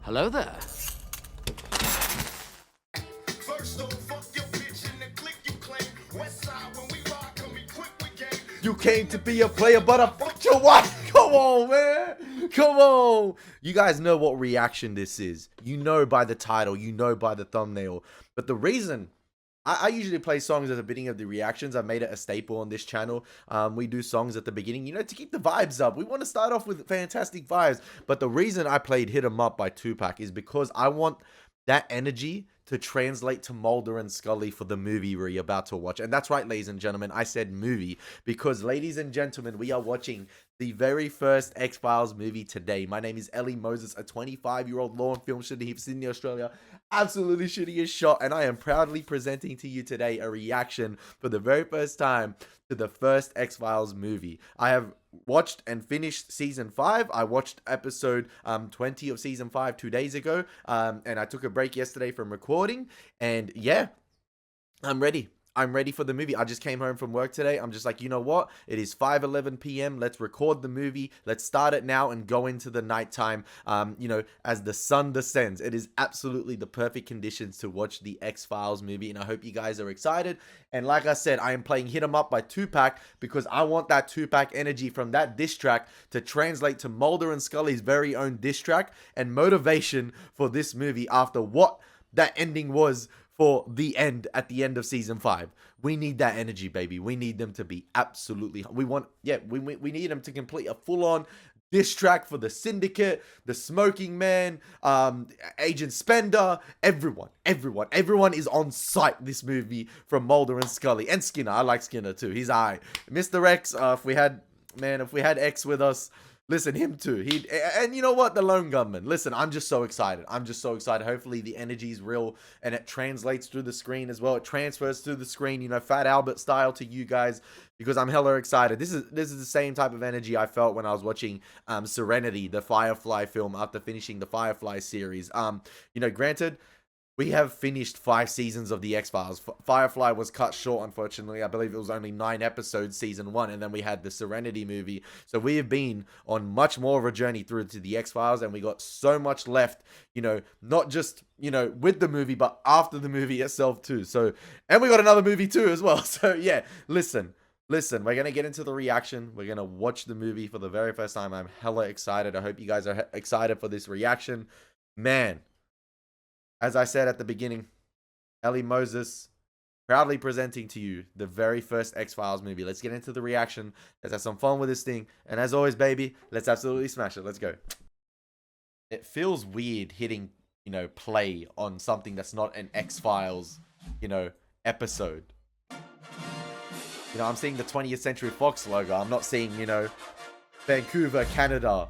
Hello there. First off, fuck your bitch and the click you claim. West side when we rock, come equipped with game. You came to be a player, but I fucked your wife. Come on, man. Come on. You guys know what reaction this is. You know by the title. You know by the thumbnail. But the reason I usually play songs at the beginning of the reactions. I've made it a staple on this channel. We do songs at the beginning, you know, to keep the vibes up. We want to start off with fantastic vibes. But the reason I played Hit 'Em Up by Tupac is because I want that energy to translate to Mulder and Scully for the movie we're about to watch. And that's right, ladies and gentlemen, I said movie because, ladies and gentlemen, we are watching the very first X-Files movie today. My name is Elie Moses, a 25-year-old law and film student here from Sydney, Australia. Absolutely shitty as shot, and I am proudly presenting to you today a reaction for the very first time to the first X-Files movie. I have watched and finished season 5. I watched episode 20 of season 5 2 days ago, and I took a break yesterday from recording, and yeah, I'm ready. I'm ready for the movie. I just came home from work today. I'm just like, you know what? It is 5:11 p.m. Let's record the movie. Let's start it now and go into the nighttime, you know, as the sun descends. It is absolutely the perfect conditions to watch the X-Files movie, and I hope you guys are excited. And like I said, I am playing Hit 'Em Up by Tupac because I want that Tupac energy from that diss track to translate to Mulder and Scully's very own diss track and motivation for this movie after what that ending was for the end at the end of season 5. We need that energy, baby. We need them to be absolutely, we need them to complete a full-on diss track for the Syndicate, the Smoking Man, Agent Spender, everyone is on site this movie from Mulder and Scully and Skinner. I like Skinner too. He's alright. Mr. X, if we had X with us, listen, him too. And you know what? The lone gunman. Listen, I'm just so excited. Hopefully the energy is real and it translates through the screen as well. It transfers through the screen, you know, Fat Albert style to you guys because I'm hella excited. This is the same type of energy I felt when I was watching Serenity, the Firefly film after finishing the Firefly series. You know, granted, we have finished 5 seasons of the X-Files. Firefly was cut short, unfortunately. I believe it was only 9 episodes, season 1, and then we had the Serenity movie. So we have been on much more of a journey through to the X-Files, and we got so much left, you know, not just, you know, with the movie, but after the movie itself too. So, and we got another movie too as well. So yeah, listen, we're going to get into the reaction. We're going to watch the movie for the very first time. I'm hella excited. I hope you guys are excited for this reaction. Man. As I said at the beginning, Elie Moses, proudly presenting to you the very first X-Files movie. Let's get into the reaction. Let's have some fun with this thing. And as always, baby, let's absolutely smash it. Let's go. It feels weird hitting, you know, play on something that's not an X-Files, you know, episode. You know, I'm seeing the 20th Century Fox logo. I'm not seeing, you know, Vancouver, Canada,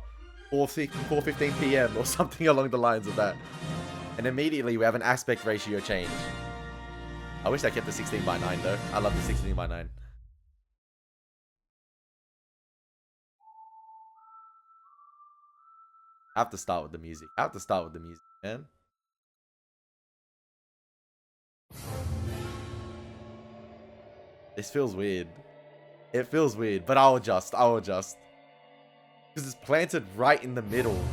4:15 p.m. or something along the lines of that. And immediately we have an aspect ratio change. I wish I kept the 16:9 though. I love the 16:9. I have to start with the music. Man. This feels weird. It feels weird, but I'll adjust. Because it's planted right in the middle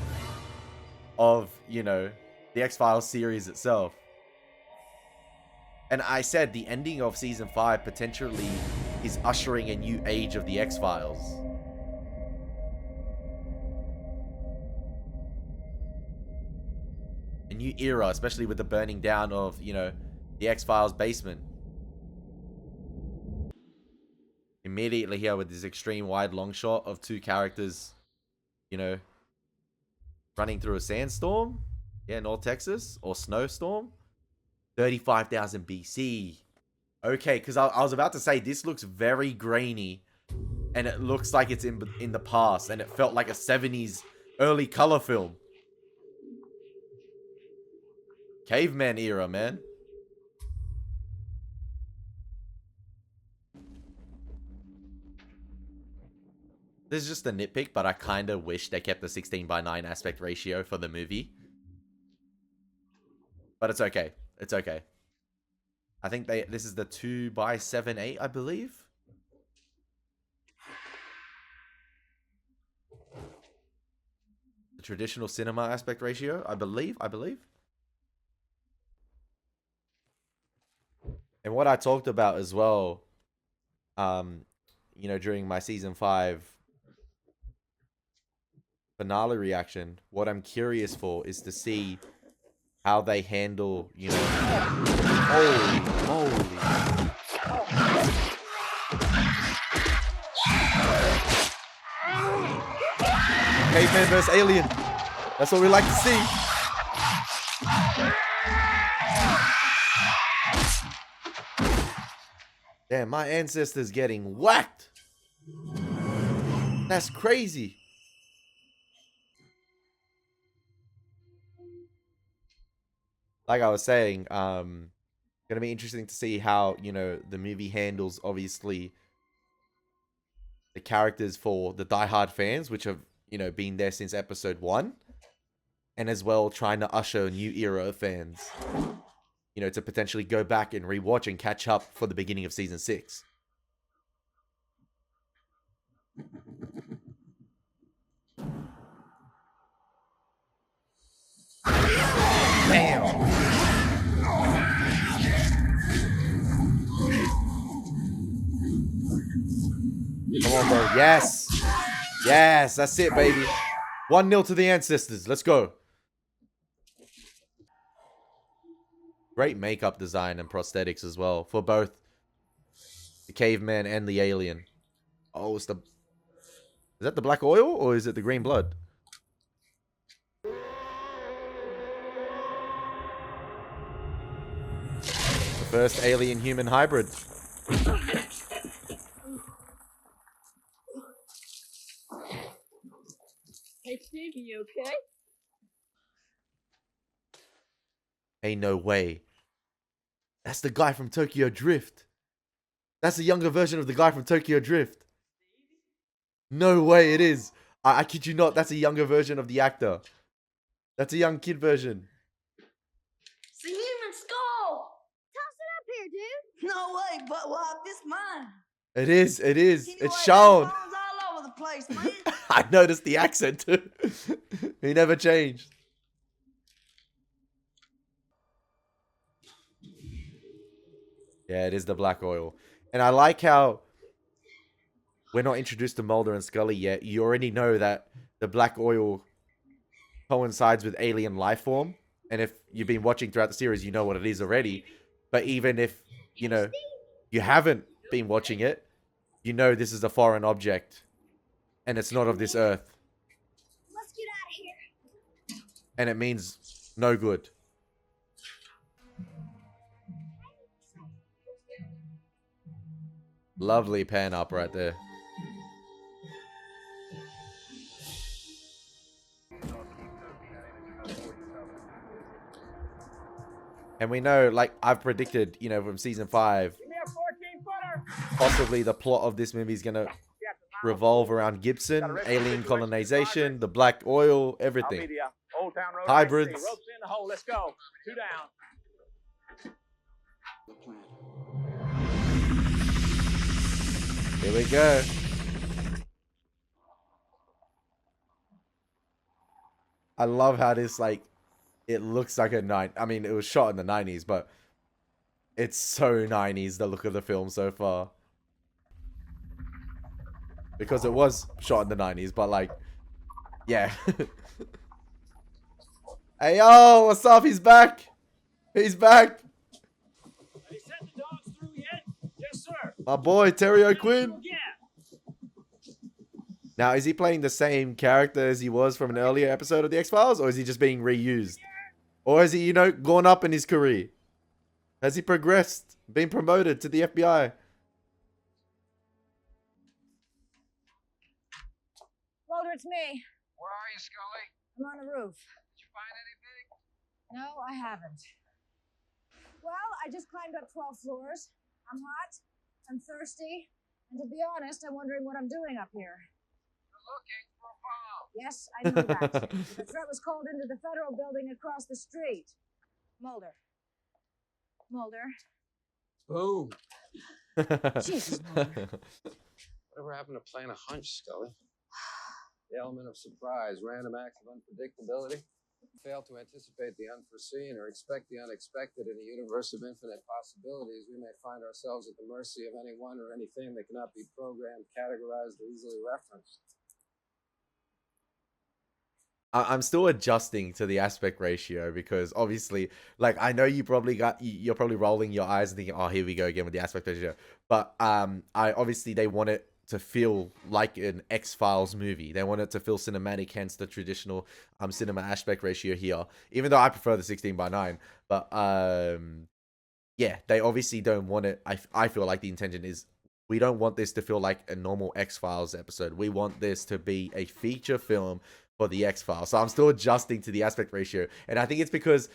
of, you know, the X-Files series itself. And I said the ending of season 5 potentially is ushering a new age of the X-Files. A new era, especially with the burning down of, you know, the X-Files basement. Immediately here with this extreme wide long shot of 2 characters, you know, running through a sandstorm. Yeah, North Texas or snowstorm. 35,000 BC. Okay, because I was about to say this looks very grainy, and it looks like it's in the past, and it felt like a 70s early color film. Caveman era, man. This is just a nitpick, but I kind of wish they kept the 16:9 aspect ratio for the movie. But it's okay. It's okay. I think this is the 2:7:8, I believe. the traditional cinema aspect ratio, I believe. And what I talked about as well, during my season 5 finale reaction, what I'm curious for is to see how they handle, holy moly. Caveman versus alien. That's what we like to see. Damn, my ancestors getting whacked. That's crazy. Like I was saying, gonna be interesting to see how, the movie handles, obviously, the characters for the diehard fans, which have, been there since episode 1. And as well, trying to usher a new era of fans, to potentially go back and rewatch and catch up for the beginning of season 6. Damn. Come on, bro. Yes. Yes, that's it, baby. 1-0 to the ancestors. Let's go. Great makeup design and prosthetics as well for both the caveman and the alien. Oh, is that the black oil or is it the green blood? The first alien-human hybrid. Hey, Steve, you okay? Hey, no way. That's the guy from Tokyo Drift. That's a younger version of the guy from Tokyo Drift. No way it is. I kid you not, that's a younger version of the actor. That's a young kid version. It's a human skull! Toss it up here, dude. No way, but what? This mine. It is. Anyway, It's shown. there's bones all over the place, man. I noticed the accent too. He never changed. Yeah, it is the black oil. And I like how we're not introduced to Mulder and Scully yet. You already know that the black oil coincides with alien life form. And if you've been watching throughout the series, you know what it is already. But even if, you haven't been watching it, you know this is a foreign object. And it's not of this earth. Let's get out of here. And it means no good. Lovely pan up right there. And we know, like I've predicted, from season 5, possibly the plot of this movie is going to revolve around Gibson, alien colonization, the black oil, everything. Hybrids. Ropes in the hole. Let's go. 2 down. Here we go. I love how this, it looks like I mean, it was shot in the 90s, but it's so 90s, the look of the film so far. Because it was shot in the 90s, but yeah. Hey, yo, what's up? He's back. He's back. Have you sent the dogs through yet? Yes, sir. My boy, Terry O'Quinn. Yeah. Now, is he playing the same character as he was from an earlier episode of The X-Files? Or is he just being reused? Or has he, gone up in his career? Has he progressed? Been promoted to the FBI? Mulder, it's me. Where are you, Scully? I'm on the roof. Did you find anything? No, I haven't. Well, I just climbed up 12 floors. I'm hot. I'm thirsty. And to be honest, I'm wondering what I'm doing up here. You're looking for a bomb. Yes, I knew that. The threat was called into the federal building across the street. Mulder. Mulder. Boom. Jesus, Mulder. Whatever happened to playing a hunch, Scully? The element of surprise, random acts of unpredictability. Fail to anticipate the unforeseen or expect the unexpected in a universe of infinite possibilities, we may find ourselves at the mercy of anyone or anything that cannot be programmed, categorized, or easily referenced. I'm still adjusting to the aspect ratio because obviously, like, I know you're probably rolling your eyes and thinking, oh, here we go again with the aspect ratio. But obviously they want it to feel like an X-Files movie. They want it to feel cinematic, hence the traditional cinema aspect ratio here. Even though I prefer the 16:9, but yeah, they obviously don't want it. I feel like the intention is we don't want this to feel like a normal X-Files episode. We want this to be a feature film for the X-Files. So I'm still adjusting to the aspect ratio. And I think it's because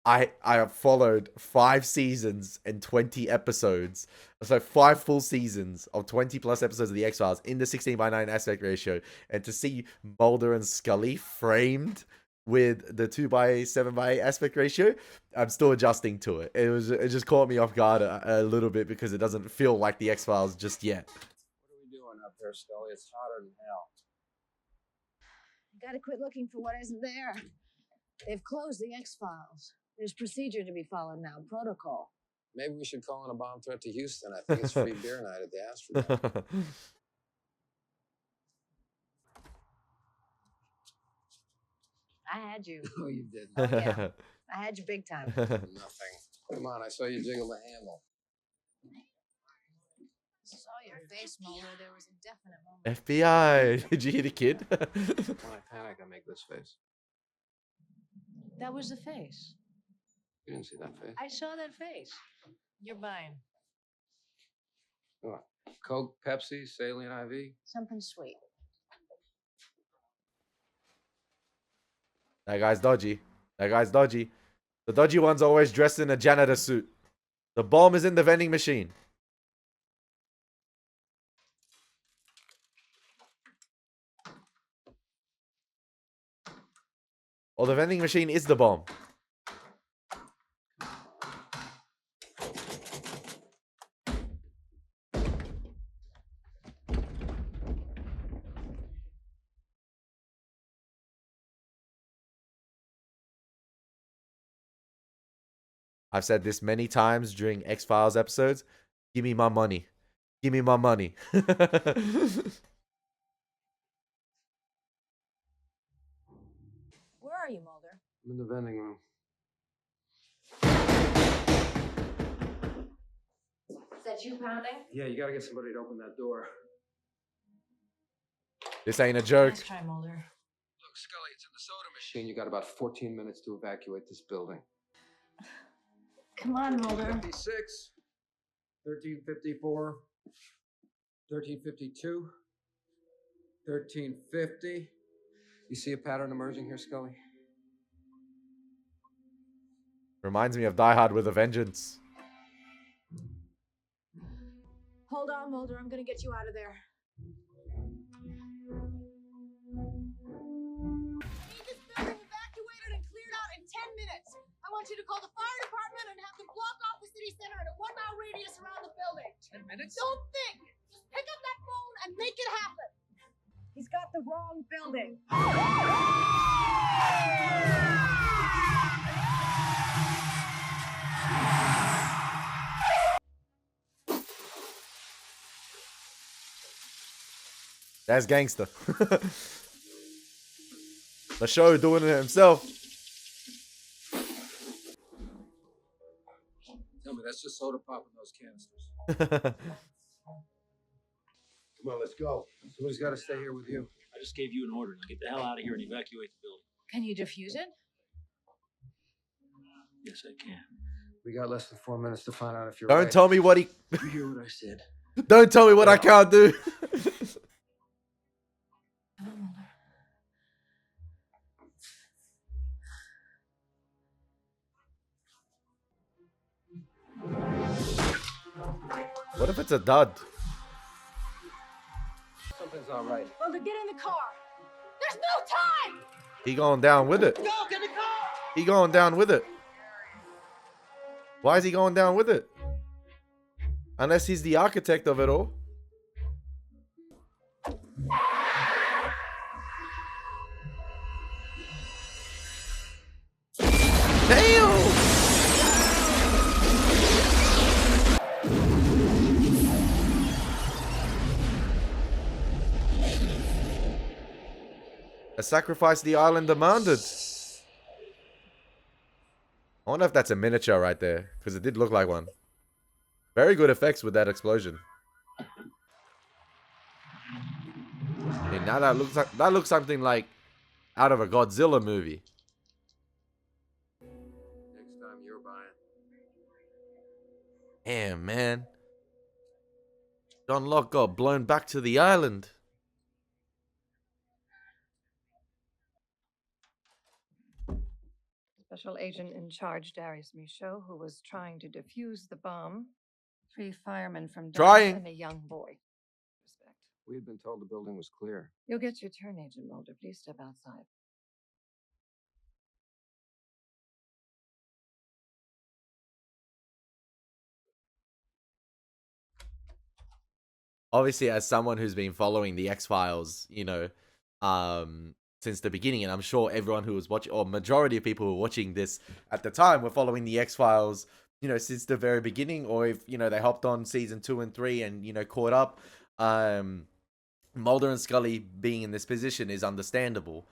I have followed 5 seasons and 20 episodes. So 5 full seasons of 20 plus episodes of the X-Files in the 16:9 aspect ratio. And to see Mulder and Scully framed with the 2:7:8 aspect ratio, I'm still adjusting to it. It just caught me off guard a little bit because it doesn't feel like the X-Files just yet. What are we doing up there, Scully? It's hotter than hell. Gotta quit looking for what isn't there. They've closed the X-Files. There's procedure to be followed now, protocol. Maybe we should call in a bomb threat to Houston. I think it's free beer night at the Astrodome. I had you. Oh, you did. Oh, yeah. I had you big time. Nothing. Come on, I saw you jiggle the handle. Saw your face, Mulder. There was a definite moment. FBI. Did you hear the kid? When I panic, I make this face. That was the face. You didn't see that face. I saw that face. You're buying What? Coke, Pepsi, saline IV? something sweet. That guy's dodgy. That guy's dodgy. The dodgy one's always dressed in a janitor suit. The bomb is in the vending machine. Or the vending machine is the bomb. I've said this many times during X-Files episodes. Give me my money. Give me my money. Where are you, Mulder? I'm in the vending room. Is that you pounding? Yeah, you gotta get somebody to open that door. This ain't a joke. Nice try, Mulder. Look, Scully, it's in the soda machine. You got about 14 minutes to evacuate this building. Come on, Mulder. 56, 1354, 1352, 1350. You see a pattern emerging here, Scully? Reminds me of Die Hard with a Vengeance. Hold on, Mulder. I'm gonna get you out of there. Need this building evacuated and cleared out in 10 minutes. I want you to call the fire department and have them block off the city center in a 1-mile radius around the building. 10 minutes? Don't think. Just pick up that phone and make it happen. He's got the wrong building. That's gangster. The show doing it himself. Tell me, that's just soda pop in those canisters. Come on, let's go. Somebody's got to stay here with you. I just gave you an order. Now get the hell out of here and evacuate the building. Can you defuse it? Yes, I can. We got less than 4 minutes to find out if you're Don't right. tell me what he. You hear what I said? Don't tell me what I can't do. Come on, Mulder. What if it's a dud? Something's not right. Mulder, get in the car. There's no time. He going down with it. Go, get in the car. He going down with it. Why is he going down with it? Unless he's the architect of it all. A sacrifice the island demanded. I wonder if that's a miniature right there, because it did look like one. Very good effects with that explosion. I mean, now that looks something like out of a Godzilla movie. Next time you're buying. Damn, man. John Locke got blown back to the island. Special agent in charge, Darius Michaud, who was trying to defuse the bomb. 3 firemen from Dallas Trying. and a young boy. Respect. We had been told the building was clear. You'll get your turn, Agent Mulder. Please step outside. Obviously, as someone who's been following the X-Files, you know, since the beginning, and I'm sure everyone who was watching, or majority of people who were watching this at the time, were following the X-Files, you know, since the very beginning, or if, you know, they hopped on season 2 and 3 and, you know, caught up. Mulder and Scully being in this position is understandable,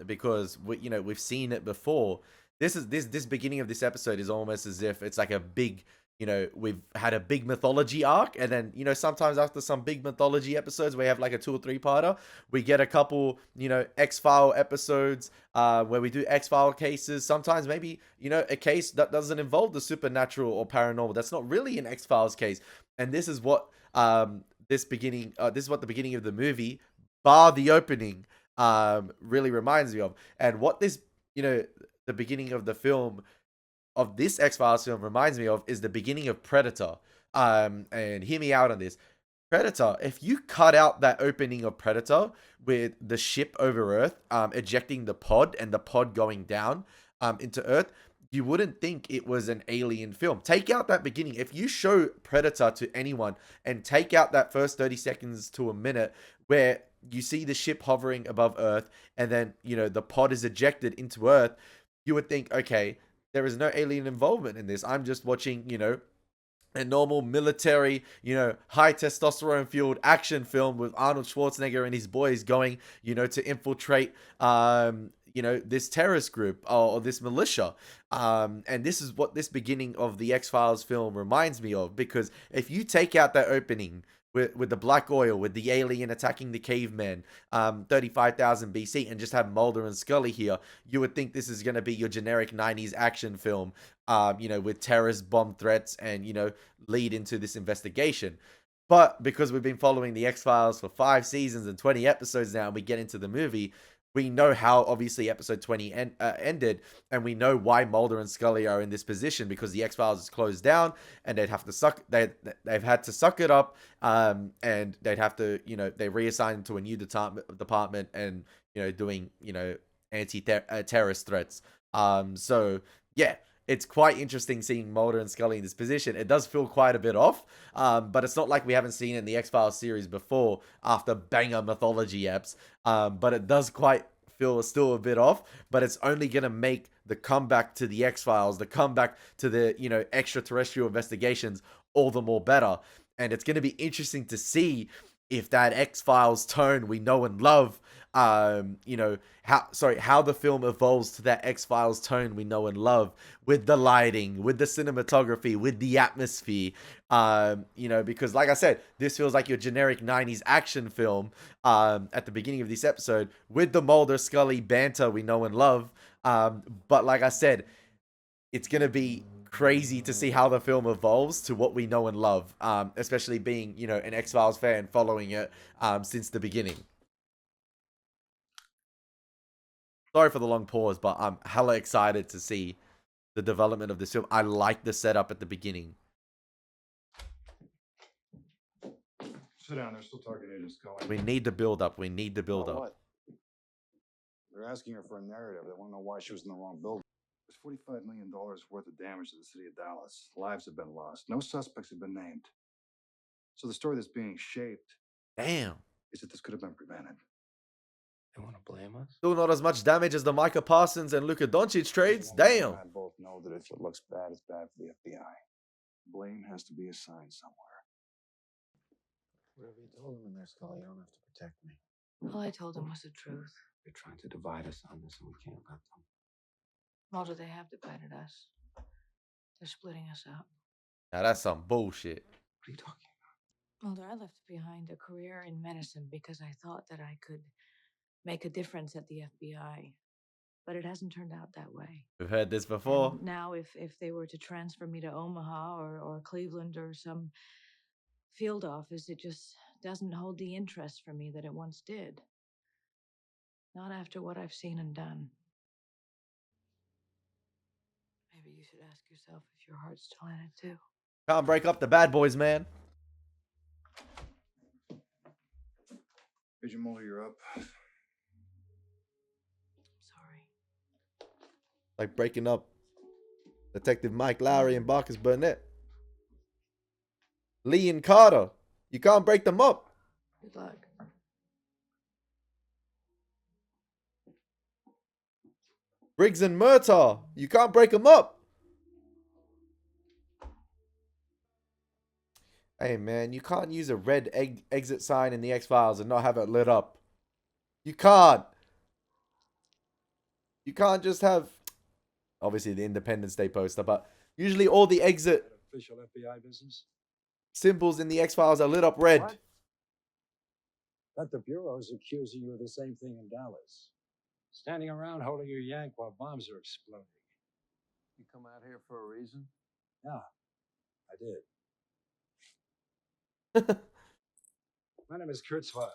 because you know, we've seen it before. This beginning of this episode is almost as if it's like a big, you know, we've had a big mythology arc, and then, you know, sometimes after some big mythology episodes, we have like a 2 or 3 parter. We get a couple, you know, X-File episodes where we do X-File cases. Sometimes maybe, you know, a case that doesn't involve the supernatural or paranormal. That's not really an X-Files case. And this is what this is what the beginning of the movie, bar the opening, really reminds me of. And what this, you know, the beginning of the film, of this X-Files film, reminds me of is the beginning of Predator. And hear me out on this. Predator, if you cut out that opening of Predator with the ship over Earth, ejecting the pod and the pod going down into Earth, you wouldn't think it was an alien film. Take out that beginning. If you show Predator to anyone and take out that first 30 seconds to a minute where you see the ship hovering above Earth and then, you know, the pod is ejected into Earth, you would think, okay, there is no alien involvement in this. I'm just watching, you know, a normal military, you know, high testosterone fueled action film with Arnold Schwarzenegger and his boys going, you know, to infiltrate, you know, this terrorist group or this militia. And this is what this beginning of the X-Files film reminds me of, because if you take out that opening with the black oil, with the alien attacking the cavemen, 35,000 BC, and just have Mulder and Scully here, you would think this is going to be your generic 90s action film, you know, with terrorist bomb threats and, you know, lead into this investigation. But because we've been following the X-Files for 5 seasons and 20 episodes now, and we get into the movie, we know how obviously episode 20 ended, and we know why Mulder and Scully are in this position, because the X-Files is closed down, and they've had to suck it up, and they'd have to, you know, they reassign to a new department and, you know, doing, you know, anti-terrorist threats. So yeah, it's quite interesting seeing Mulder and Scully in this position. It does feel quite a bit off, but it's not like we haven't seen it in the X-Files series before after banger mythology eps. But it does quite feel still a bit off, but it's only going to make the comeback to the X-Files, the comeback to the, you know, extraterrestrial investigations all the more better. And it's going to be interesting to see if that X-Files tone we know and love, you know, how the film evolves to that X-Files tone we know and love, with the lighting, with the cinematography, with the atmosphere, you know, because like I said, this feels like your generic 90s action film, at the beginning of this episode, with the Mulder Scully banter we know and love. But like I said, it's going to be crazy to see how the film evolves to what we know and love, especially being, you know, an X-Files fan following it since the beginning. Sorry for the long pause, but I'm hella excited to see the development of this film. I like the setup at the beginning. Sit down, they're still talking to Scully. We need the build up. We need the build up. What? They're asking her for a narrative. They want to know why she was in the wrong building. There's $45 million worth of damage to the city of Dallas. Lives have been lost. No suspects have been named. So the story that's being shaped, Damn. is that this could have been prevented. They want to blame us? Still not as much damage as the Micah Parsons and Luka Doncic trades. Damn. I both know that if it looks bad, it's bad for the FBI. Blame has to be assigned somewhere. Whatever you told them in there, Scully, you don't have to protect me. All I told him was the truth. They're trying to divide us on this, and we can't let them. Mulder, they have divided us. They're splitting us up. Now that's some bullshit. What are you talking Mulder, I left behind a career in medicine because I thought that I could make a difference at the FBI. But it hasn't turned out that way. We've heard this before. And now, if they were to transfer me to Omaha or Cleveland or some field office, it just doesn't hold the interest for me that it once did. Not after what I've seen and done. Maybe you should ask yourself if your heart's still in it, too. Can't break up the bad boys, man. Agent Muller, you're up. Sorry. Like breaking up Detective Mike Lowry and Marcus Burnett. Lee and Carter. You can't break them up. Good luck. Briggs and Murtaugh. You can't break them up. Hey, man, you can't use a red exit sign in the X-Files and not have it lit up. You can't. You can't just have, obviously, the Independence Day poster, but usually all the exit Official FBI business? symbols in the X-Files are lit up red. What? Bet the Bureau's accusing you of the same thing in Dallas. Standing around holding your yank while bombs are exploding. You come out here for a reason? Yeah, I did. My name is Kurtzweil.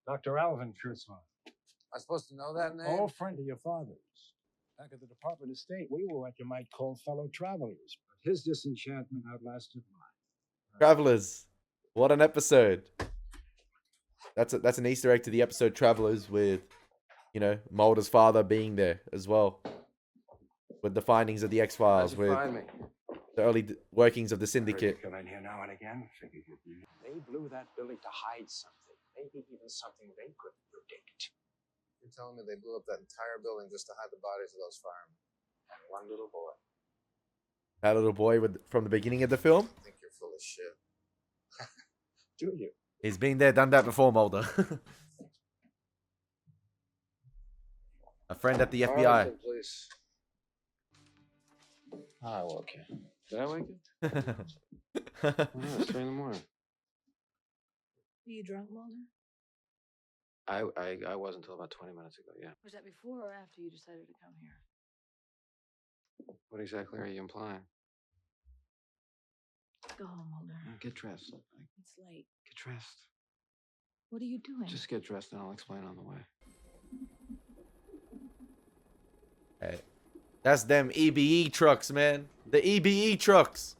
Dr. Alvin Kurtzweil. I'm supposed to know that name? Old friend of your father's. Back at the Department of State, we were what you might call fellow travelers. But his disenchantment outlasted mine. Travelers. What an episode. That's an Easter egg to the episode Travelers with, you know, Mulder's father being there as well. With the findings of the X-Files. With Find me. the early workings of the syndicate. Come in here now and again. They blew that building to hide something. Maybe even something they couldn't predict. You're telling me they blew up that entire building just to hide the bodies of those firemen? And one little boy. That little boy from the beginning of the film. I think you're full of shit. Do you? He's been there, done that before, Mulder. A friend at the FBI. Arlington, please. I woke you. Did I wake you? Oh, no, it's 3 in the morning. Are you drunk, Mulder? I was until about 20 minutes ago, yeah. Was that before or after you decided to come here? What exactly are you implying? Go home, Mulder. Get dressed. It's late. Get dressed. What are you doing? Just get dressed and I'll explain on the way. Hey, that's them EBE trucks, man. The EBE trucks.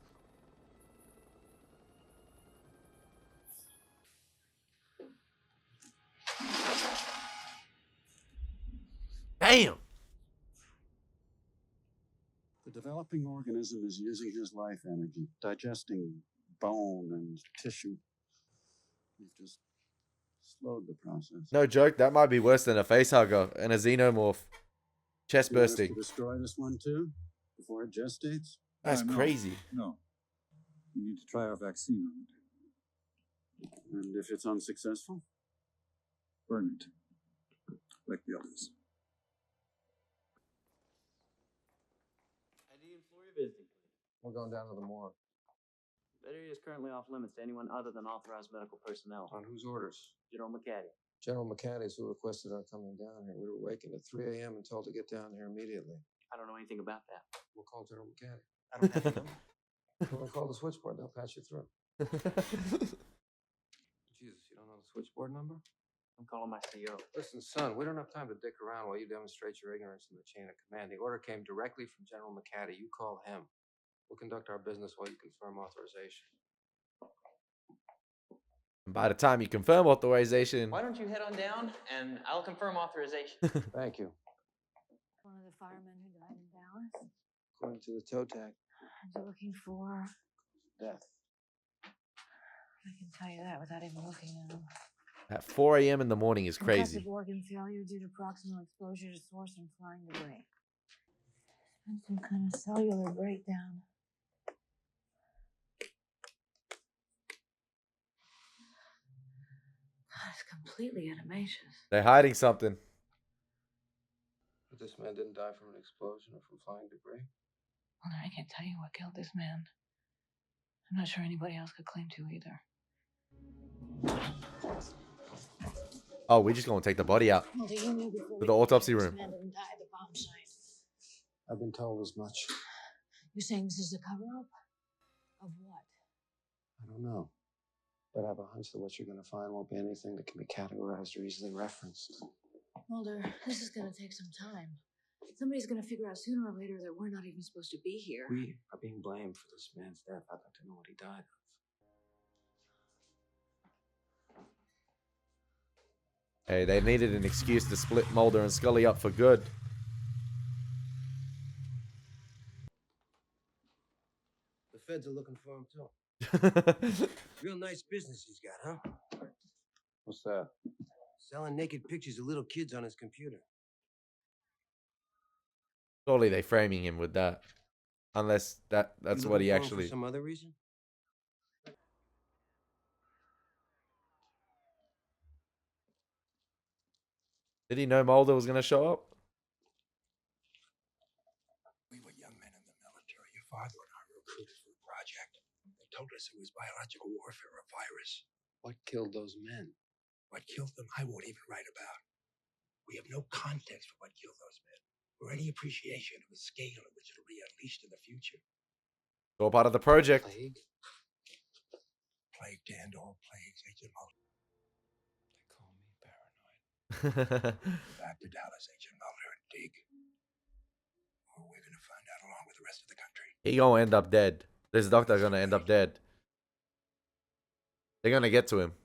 Damn. The developing organism is using his life energy, digesting bone and tissue. We've just slowed the process. No joke, that might be worse than a facehugger and a xenomorph. Chest You want us bursting. to destroy this one too before it gestates? That's No. crazy. No. We need to try our vaccine on it. And if it's unsuccessful, burn it. Like the others. ID and floor you're visiting, please. We're going down to the morgue. That area is currently off limits to anyone other than authorized medical personnel. On whose orders? General McCaddy. General McCaddy's who requested our coming down here. We were wakened at 3 a.m. and told to get down here immediately. I don't know anything about that. We'll call General McCaddy. I don't have to know. We'll call the switchboard. They'll patch you through. Jesus, you don't know the switchboard number? I'm calling my CO. Listen, son, we don't have time to dick around while you demonstrate your ignorance in the chain of command. The order came directly from General McCaddy. You call him. We'll conduct our business while you confirm authorization. By the time you confirm authorization. Why don't you head on down and I'll confirm authorization. Thank you. One of the firemen who died in Dallas? According to the toe tag, They're looking for... death. I can tell you that without even looking at them. At 4 a.m. in the morning is crazy. Concussive organ failure due to proximal exposure to source and flying debris. And some kind of cellular breakdown. God, It's completely animations. They're hiding something. But this man didn't die from an explosion or from flying debris. Well, I can't tell you what killed this man. I'm not sure anybody else could claim to either. Oh, we're just gonna take the body out Well, do you know before to the autopsy room. this man didn't die at the bomb site? I've been told as much. You're saying this is a cover-up? Of what? I don't know. But I have a hunch that what you're going to find won't be anything that can be categorized or easily referenced. Mulder, this is gonna take some time. Somebody's gonna figure out sooner or later that we're not even supposed to be here. We are being blamed for this man's death. I'd like to know what he died of. Hey, they needed an excuse to split Mulder and Scully up for good. The feds are looking for him too. Real nice business he's got, huh? What's that? Selling naked pictures of little kids on his computer. Surely they framing him with that. Unless that's You what he looking for him actually... For some other reason? Did he know Mulder was gonna show up? We were young men in the military. Your father and I were recruited for a project. They told us it was biological warfare, a virus. What killed those men? What killed them, I won't even write about. We have no context for what killed those men, or any appreciation of the scale at which it'll be unleashed in the future. It's all part of the project. Plague? Plague to end all plagues, Agent Mulder. They call me paranoid. Back to Dallas, Agent Mulder, and dig. Or we're gonna find out along with the rest of the country. He gonna end up dead. This doctor gonna end up dead. They're gonna get to him.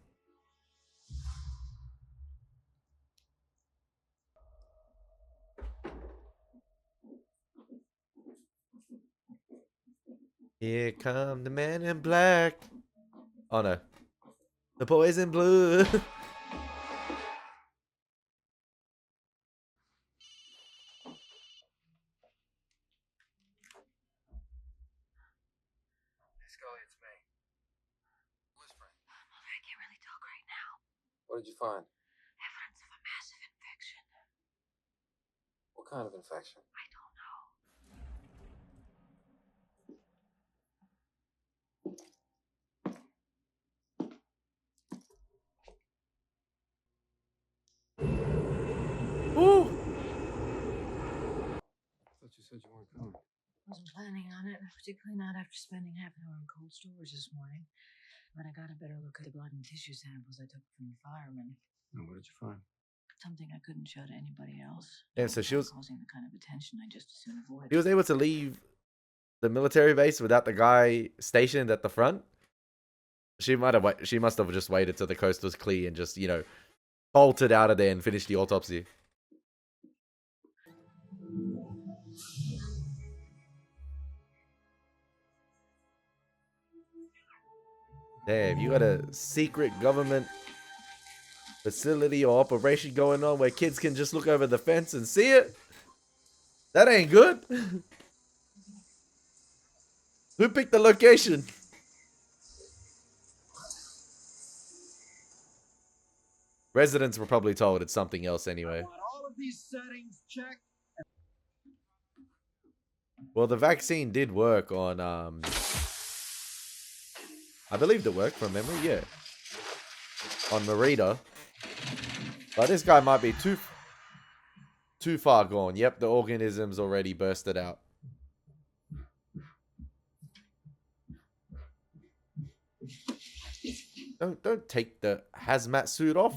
Here come the man in black. Oh no. The boys in blue. Scully, it's me. Whispering. Mulder, I can't really talk right now. What did you find? Evidence of a massive infection. What kind of infection? I don't know. Woo! I thought you said you weren't coming. Wasn't planning on it, particularly not after spending half an hour in cold storage this morning. But I got a better look at the blood and tissue samples I took from the firemen. And what did you find? Something I couldn't show to anybody else. Yeah, so she was causing the kind of attention I just as soon avoid. he was able to leave the military base without the guy stationed at the front. She must have just waited till the coast was clear and just, you know, bolted out of there and finished the autopsy. Damn, you got a secret government facility or operation going on where kids can just look over the fence and see it? That ain't good. Who picked the location? Residents were probably told it's something else anyway. All of these settings checked. Well, the vaccine did work on, I believe it worked from memory, yeah. On Merida. But this guy might be too far gone. Yep, the organism's already bursted out. Don't take the hazmat suit off.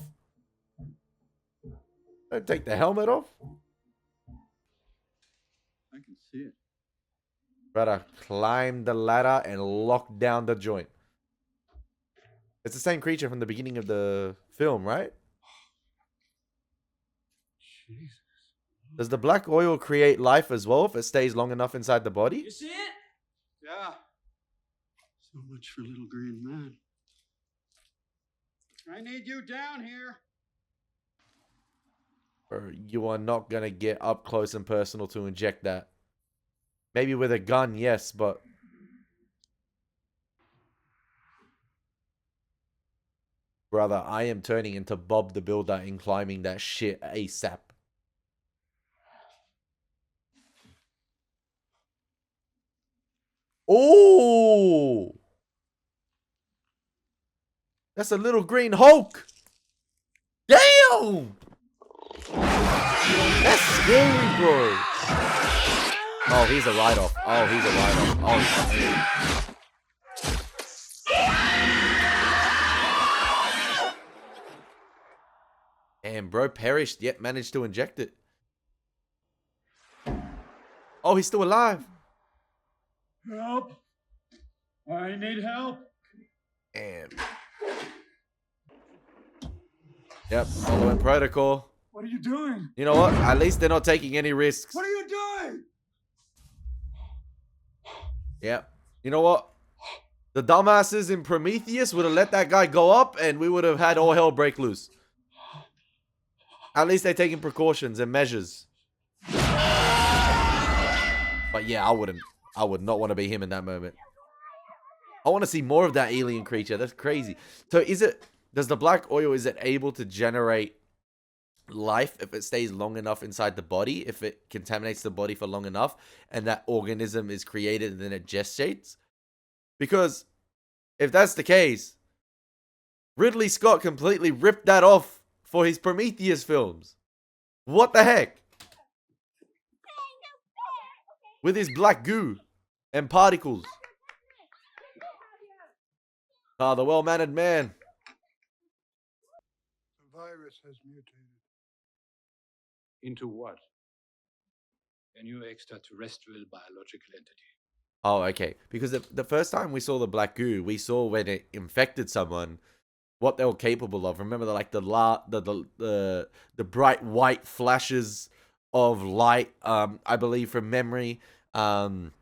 Don't take the helmet off. I can see it. Better climb the ladder and lock down the joint. It's the same creature from the beginning of the film, right? Jesus. Does the black oil create life as well if it stays long enough inside the body? You see it? Yeah. So much for little green man. I need you down here. Or you are not gonna get up close and personal to inject that. Maybe with a gun, yes, but... Brother, I am turning into Bob the Builder and climbing that shit ASAP. Oh! That's a little green Hulk! Damn! That's scary, bro. Oh, he's a write-off. Oh, he's a write-off. Oh, and bro perished, yet managed to inject it. Oh, he's still alive. Help! I need help. And yep, following protocol. What are you doing? You know what? At least they're not taking any risks. What are you doing? Yep. You know what? The dumbasses in Prometheus would have let that guy go up and we would have had all hell break loose. At least they're taking precautions and measures. But yeah, I would not want to be him in that moment. I want to see more of that alien creature. That's crazy. So does the black oil, is it able to generate life if it stays long enough inside the body? If it contaminates the body for long enough and that organism is created and then it gestates? Because if that's the case, Ridley Scott completely ripped that off for his Prometheus films. What the heck? With his black goo and particles. Ah, the well-mannered man. The virus has mutated. Into what? A new extraterrestrial biological entity. Oh, okay. Because the first time we saw the black goo, we saw when it infected someone, what they were capable of. Remember, the bright white flashes of light, I believe from memory, and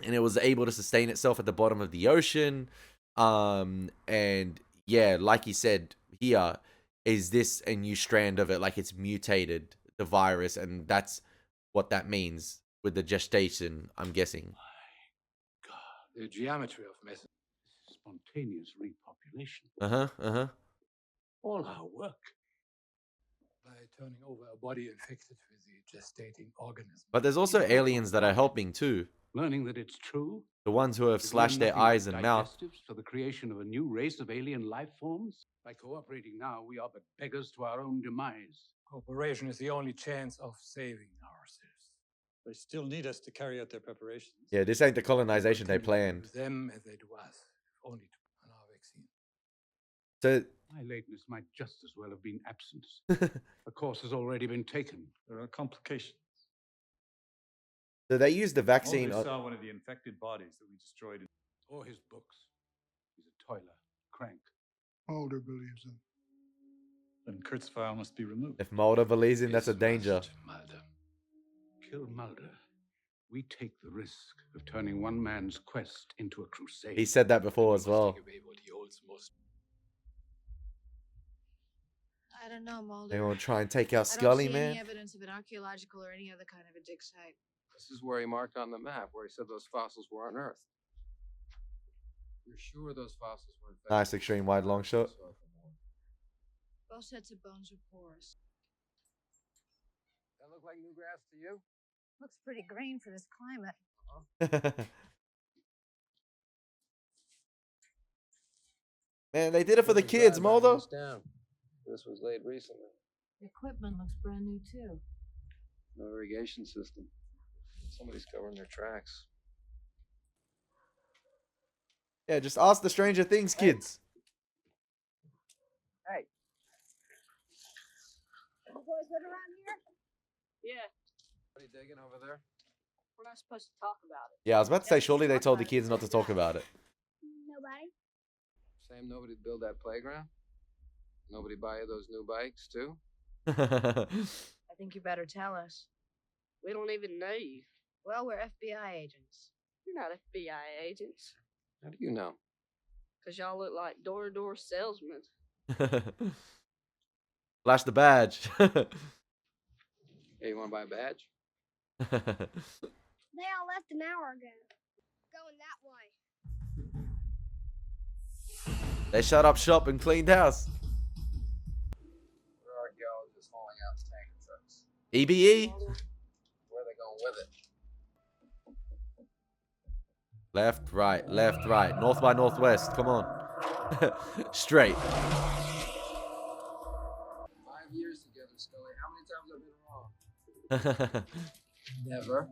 it was able to sustain itself at the bottom of the ocean, and yeah, like you said, here is this a new strand of it, like it's mutated the virus, and that's what that means with the gestation, I'm guessing. The geometry of method, spontaneous repopulation. All our work. By turning over a body infected with the gestating organism. But there's also aliens that are helping too. Learning that it's true. The ones who have slashed their eyes and mouth. For the creation of a new race of alien life forms. By cooperating now, we are but beggars to our own demise. Cooperation is the only chance of saving ourselves. They still need us to carry out their preparations. Yeah, this ain't the colonization they planned. Them as they do us, only to on our vaccine. So my lateness might just as well have been absence. The course has already been taken. There are complications. So they used the vaccine. Mulder saw one of the infected bodies that we destroyed. Or his books. He's a toiler, crank. Mulder believes him. Then Kurt's file must be removed. If Mulder believes him, that's a danger. Mulder. Kill Mulder. We take the risk of turning one man's quest into a crusade. He said that before as well. I don't know, Mulder. They want to try and take out Scully, I don't see man. any evidence of an archaeological or any other kind of a dig site. This is where he marked on the map, where he said those fossils were on Earth. You're sure those fossils weren't? Nice extreme wide long shot. Both sets of bones are porous. That look like new grass to you? Looks pretty green for this climate. Man, they did it for the kids, Mulder. This was laid recently. The equipment looks brand new too. No irrigation system. Somebody's covering their tracks. Yeah, just ask the Stranger Things kids. Hey. You boys live around here? Yeah. What are you digging over there? We're not supposed to talk about it. Yeah, I was about to say, surely they told the kids not to talk about it. Nobody. Same nobody to build that playground? Nobody buy you those new bikes, too? I think you better tell us. We don't even know you. Well, we're FBI agents. You're not FBI agents. How do you know? Because y'all look like door-to-door salesmen. Flash the badge. Hey, you want to buy a badge? They all left an hour ago. Going that way. They shut up shop and cleaned house. We're archaeologists hauling out tanker trucks. EBE. Where are they going with it? Left, right. North by northwest. Come on. Straight. 5 years together, Scully. How many times have I been wrong? Never.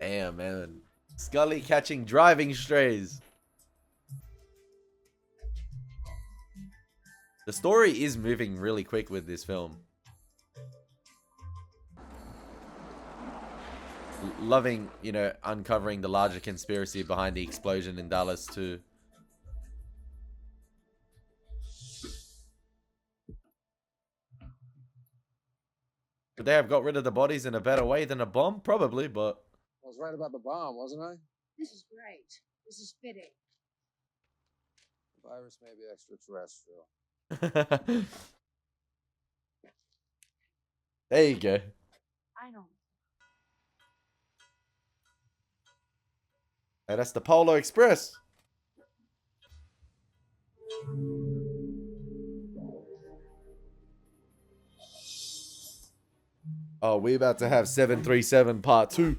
Damn, man. Scully catching driving strays. The story is moving really quick with this film. Loving, you know, uncovering the larger conspiracy behind the explosion in Dallas too. Could they have got rid of the bodies in a better way than a bomb? Probably, but... I was right about the bomb, wasn't I? This is great. This is fitting. The virus may be extraterrestrial. There you go. I know. Hey, that's the Polo Express. Oh, we about to have 737 Part 2.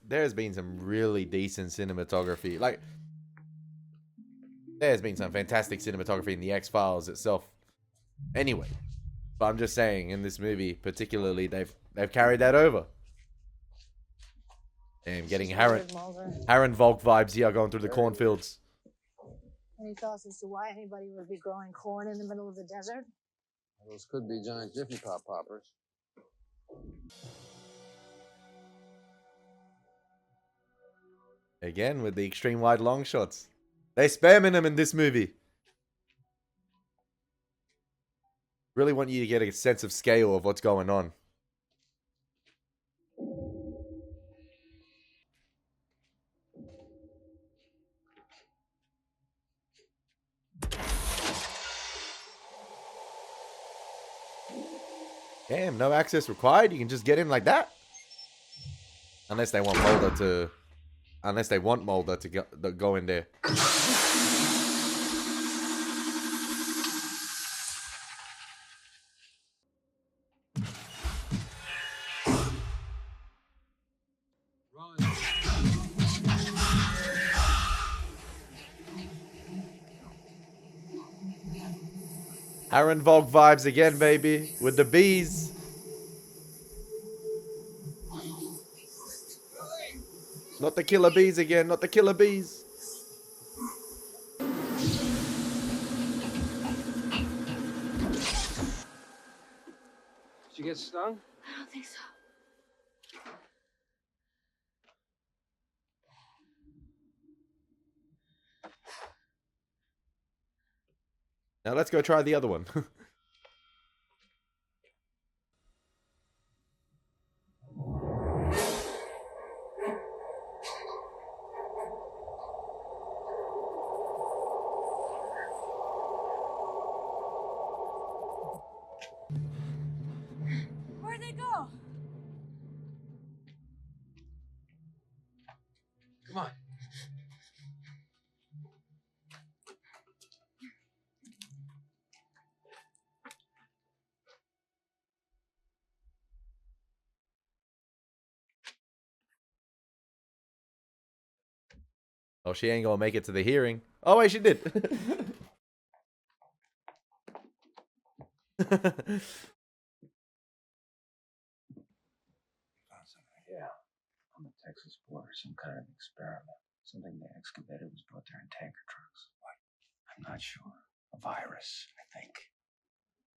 There's been some really decent cinematography. Like, there's been some fantastic cinematography in the X-Files itself. Anyway, but I'm just saying, in this movie particularly, they've carried that over. And getting Harren Volk vibes here going through the cornfields. Any thoughts as to why anybody would be growing corn in the middle of the desert? Those could be giant Jiffy Pop poppers. Again, with the extreme wide long shots. They spamming them in this movie. Really want you to get a sense of scale of what's going on. Damn, no access required. You can just get in like that. Unless they want Mulder to go in there. Harren Volk vibes again, baby. With the bees. Not the killer bees again. Not the killer bees. Did you get stung? I don't think so. Now let's go try the other one. Where'd they go? Come on. Oh, she ain't gonna make it to the hearing. Oh, wait, she did. Yeah, on the Texas border, some kind of experiment. Something they excavated was brought there in tanker trucks. What? I'm not sure. A virus, I think.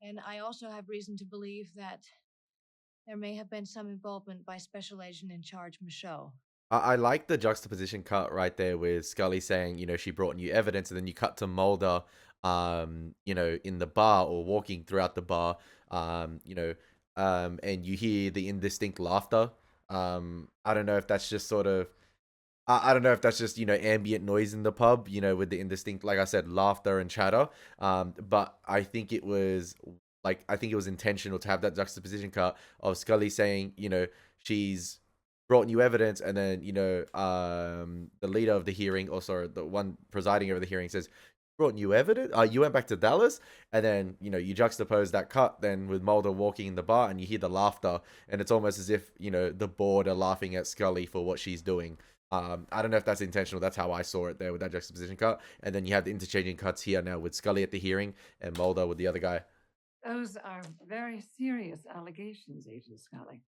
And I also have reason to believe that there may have been some involvement by Special Agent in Charge Michaud. I like the juxtaposition cut right there with Scully saying, you know, she brought new evidence, and then you cut to Mulder, you know, in the bar or walking throughout the bar, you know, and you hear the indistinct laughter. I don't know if that's just sort of, I don't know if that's just, you know, ambient noise in the pub, you know, with the indistinct, like I said, laughter and chatter. But I think it was like, I think it was intentional to have that juxtaposition cut of Scully saying, you know, she's brought new evidence, and then, you know, the leader of the hearing, or sorry, the one presiding over the hearing says, brought new evidence? You went back to Dallas? And then, you know, you juxtapose that cut then with Mulder walking in the bar, and you hear the laughter, and it's almost as if, you know, the board are laughing at Scully for what she's doing. I don't know if that's intentional. That's how I saw it there with that juxtaposition cut. And then you have the interchanging cuts here now with Scully at the hearing and Mulder with the other guy. Those are very serious allegations, Agent Scully.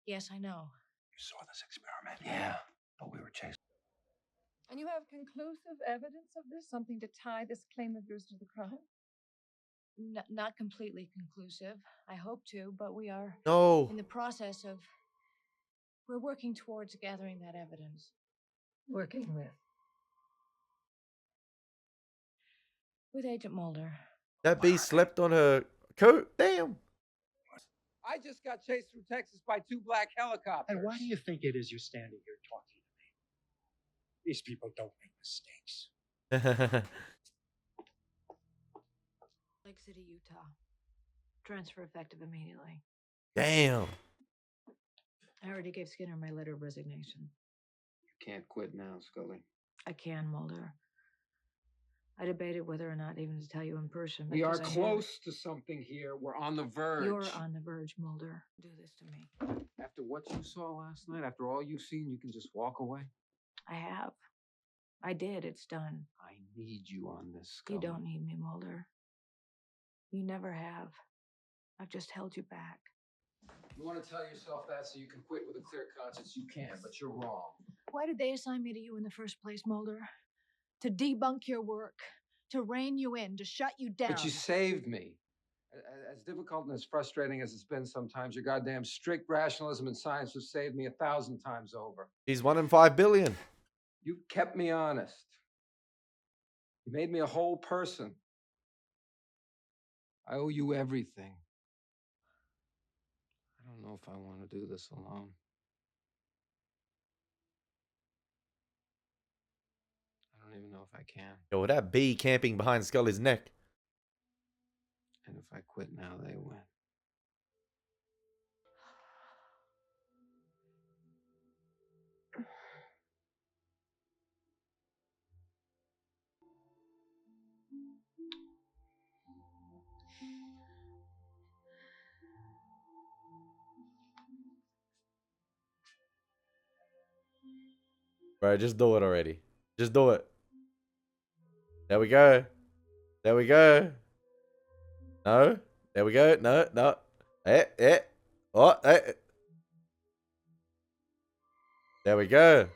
Yes, I know. You saw this experiment? Yeah, but we were chasing. And you have conclusive evidence of this? Something to tie this claim of yours to the crime? Not completely conclusive. I hope to, but we are in the process of... We're working towards gathering that evidence. Working with? With Agent Mulder. That bee slept on her coat? Damn. I just got chased through Texas by 2 black helicopters. And why do you think it is you're standing here talking to me? These people don't make mistakes. Lake City, Utah. Transfer effective immediately. Damn. I already gave Skinner my letter of resignation. You can't quit now, Scully. I can, Mulder. I debated whether or not even to tell you in person. We are close to something here. We're on the verge. You're on the verge, Mulder. Do this to me. After what you saw last night, after all you've seen, you can just walk away? I have. I did. It's done. I need you on this, Scully. You don't need me, Mulder. You never have. I've just held you back. You want to tell yourself that so you can quit with a clear conscience? You can, but you're wrong. Why did they assign me to you in the first place, Mulder? To debunk your work, to rein you in, to shut you down. But you saved me. As difficult and as frustrating as it's been sometimes, your goddamn strict rationalism and science have saved me 1,000 times over. He's 1 in 5 billion. You kept me honest. You made me a whole person. I owe you everything. I don't know if I want to do this alone. I don't even know if I can. Yo, that bee camping behind Scully's neck. And if I quit now, they win. Bro, just do it already. Just do it. There we go. There we go. No. There we go. No, no. Oh, There we go.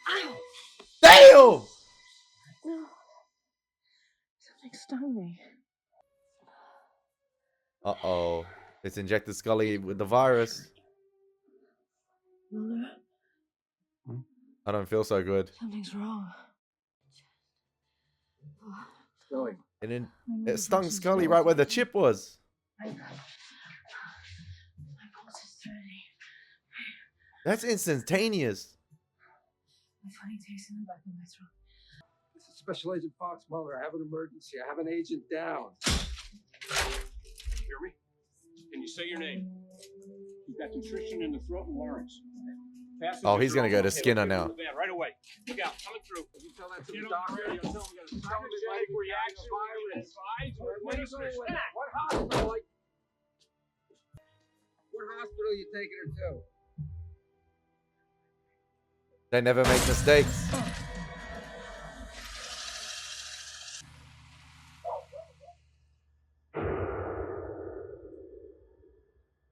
Ow! Damn! No. Something stung me. Uh-oh. It's injected Scully with the virus. Mulder? I don't feel so good. Something's wrong. Scully. And then it stung Scully right where the chip was. My pulse is 30. That's instantaneous. A funny taste in the back of my throat. This is Special Agent Fox Mulder. I have an emergency. I have an agent down. Can you hear me? Can you say your name? You've got constriction in the throat and larynx. Oh, he's gonna go to Skinner now. Right away. Look out, coming through. You tell that to the doctor. You tell him you got a stomach reaction. What hospital? What hospital are you taking her to? They never make mistakes.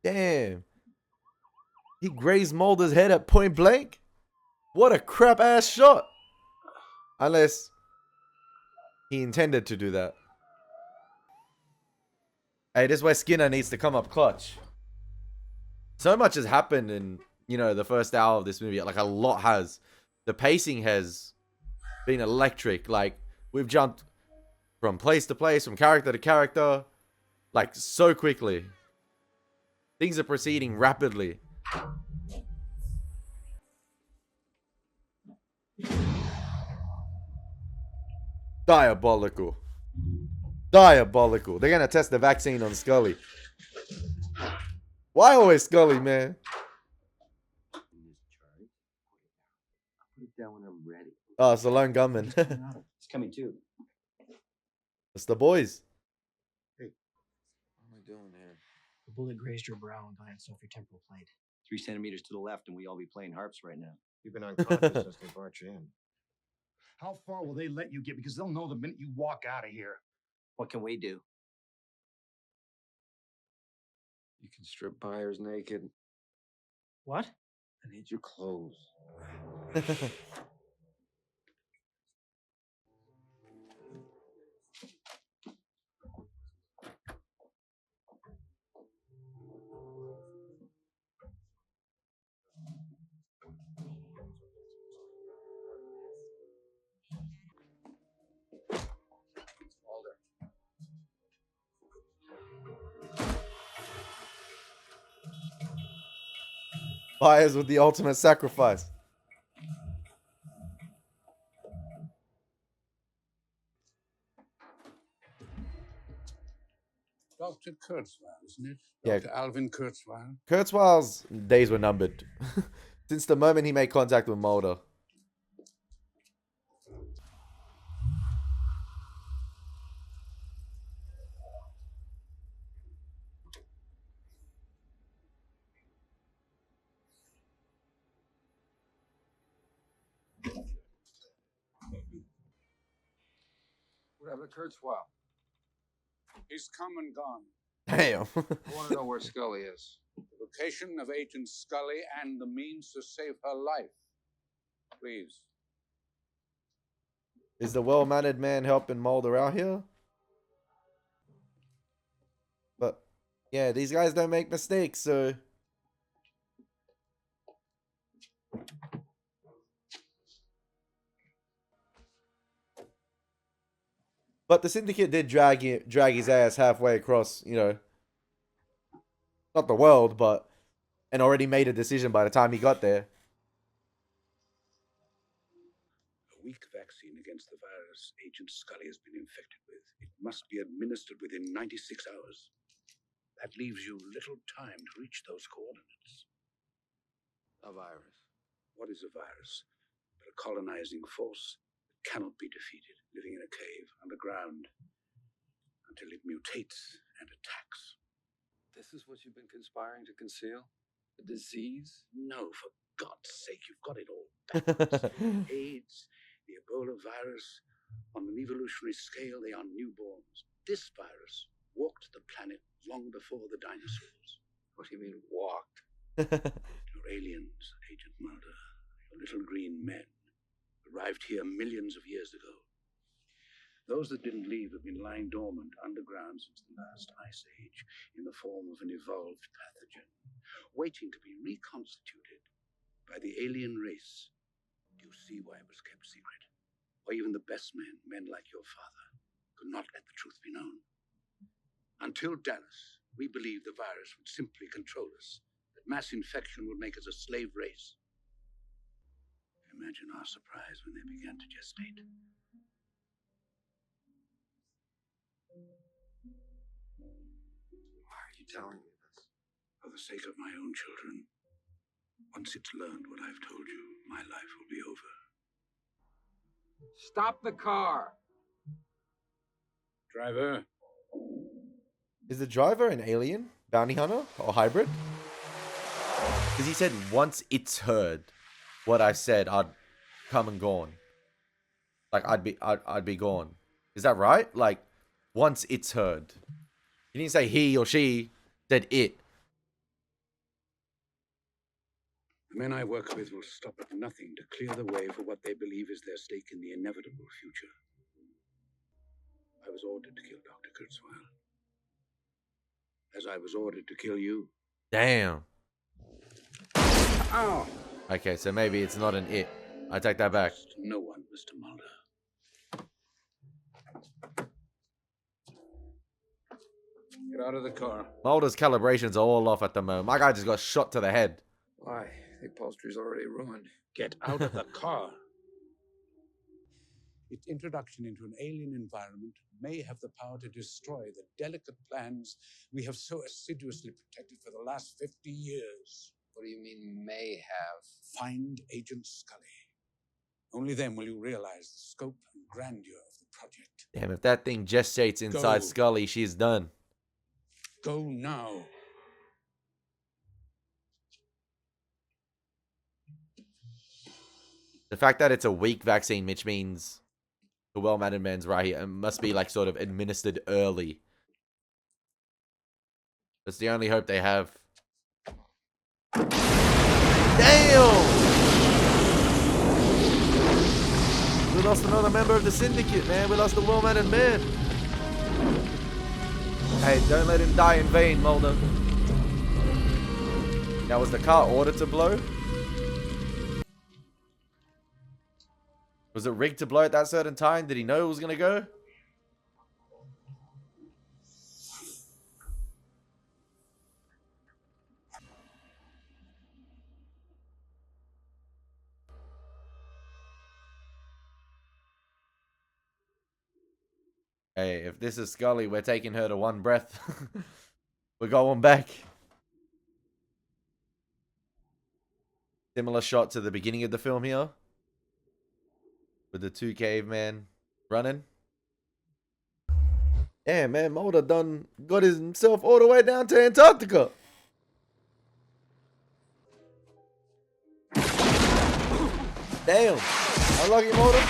Damn. He grazed Mulder's head at point blank? What a crap ass shot. Unless he intended to do that. Hey, this is where Skinner needs to come up clutch. So much has happened in, you know, the first hour of this movie. Like, a lot has. The pacing has been electric. Like, we've jumped from place to place, from character to character. Like, so quickly. Things are proceeding rapidly. Diabolical. Diabolical. They're gonna test the vaccine on Scully. Why always Scully, man? Put it down when I'm ready. Oh, it's the lone gunman. It's coming too. It's the boys. Hey, what am I doing here? The bullet grazed your brow and glanced off your temporal plate. 3 centimeters to the left, and we all be playing harps right now. You've been unconscious since they brought you in. How far will they let you get? Because they'll know the minute you walk out of here. What can we do? You can strip buyers naked. What? I need your clothes. Fires with the ultimate sacrifice. Dr. Kurzweil, isn't it? Yeah. Dr. Alvin Kurzweil. Kurzweil's days were numbered. Since the moment he made contact with Mulder. What happened to Kurzweil? He's come and gone. Damn. I want to know where Scully is. The location of Agent Scully and the means to save her life. Please. Is the well-mannered man helping Mulder out here? But, yeah, these guys don't make mistakes, so... But the Syndicate did drag his ass halfway across, you know, not the world, but, and already made a decision by the time he got there. A weak vaccine against the virus Agent Scully has been infected with. It must be administered within 96 hours. That leaves you little time to reach those coordinates. A virus. What is a virus? But a colonizing force that cannot be defeated, living in a cave underground until it mutates and attacks. This is what you've been conspiring to conceal? A disease? No, for God's sake, you've got it all backwards. AIDS, the Ebola virus, on an evolutionary scale, they are newborns. This virus walked the planet long before the dinosaurs. What do you mean, walked? Your aliens, Agent Mulder, your little green men, arrived here millions of years ago. Those that didn't leave have been lying dormant underground since the last ice age in the form of an evolved pathogen, waiting to be reconstituted by the alien race. Do you see why it was kept secret? Or even the best men like your father, could not let the truth be known. Until Dallas, we believed the virus would simply control us, that mass infection would make us a slave race. Imagine our surprise when they began to gestate. Why are you telling me this? For the sake of my own children, once it's learned what I've told you, my life will be over. Stop the car! Driver. Is the driver an alien? Bounty hunter? Or hybrid? Because he said once it's heard what I said, I'd come and gone. Like, I'd be gone. Is that right? Like, once it's heard. He didn't say he or she, said it. The men I work with will stop at nothing to clear the way for what they believe is their stake in the inevitable future. I was ordered to kill Dr. Kurzweil. As I was ordered to kill you. Damn. Ow! Okay, so maybe it's not an it. I take that back. No one, Mr. Mulder. Get out of the car. Mulder's calibrations are all off at the moment. My guy just got shot to the head. Why? The upholstery's already ruined. Get out of the car. Its introduction into an alien environment may have the power to destroy the delicate plans we have so assiduously protected for the last 50 years. What do you mean, may have? Find Agent Scully. Only then will you realize the scope and grandeur of the project. Damn, if that thing gestates inside Go. Scully, she's done. Go now. The fact that it's a weak vaccine, which means the well-mannered man's right here, it must be like sort of administered early. That's the only hope they have. Damn! We lost another member of the syndicate, man. We lost the well-mannered man. Hey, don't let him die in vain, Mulder. Now, was the car ordered to blow? Was it rigged to blow at that certain time? Did he know it was going to go? Hey, if this is Scully, we're taking her to one breath. We're going back. Similar shot to the beginning of the film here. With the two cavemen running. Yeah, man, Mulder done got himself all the way down to Antarctica. Damn. Unlucky Mulder.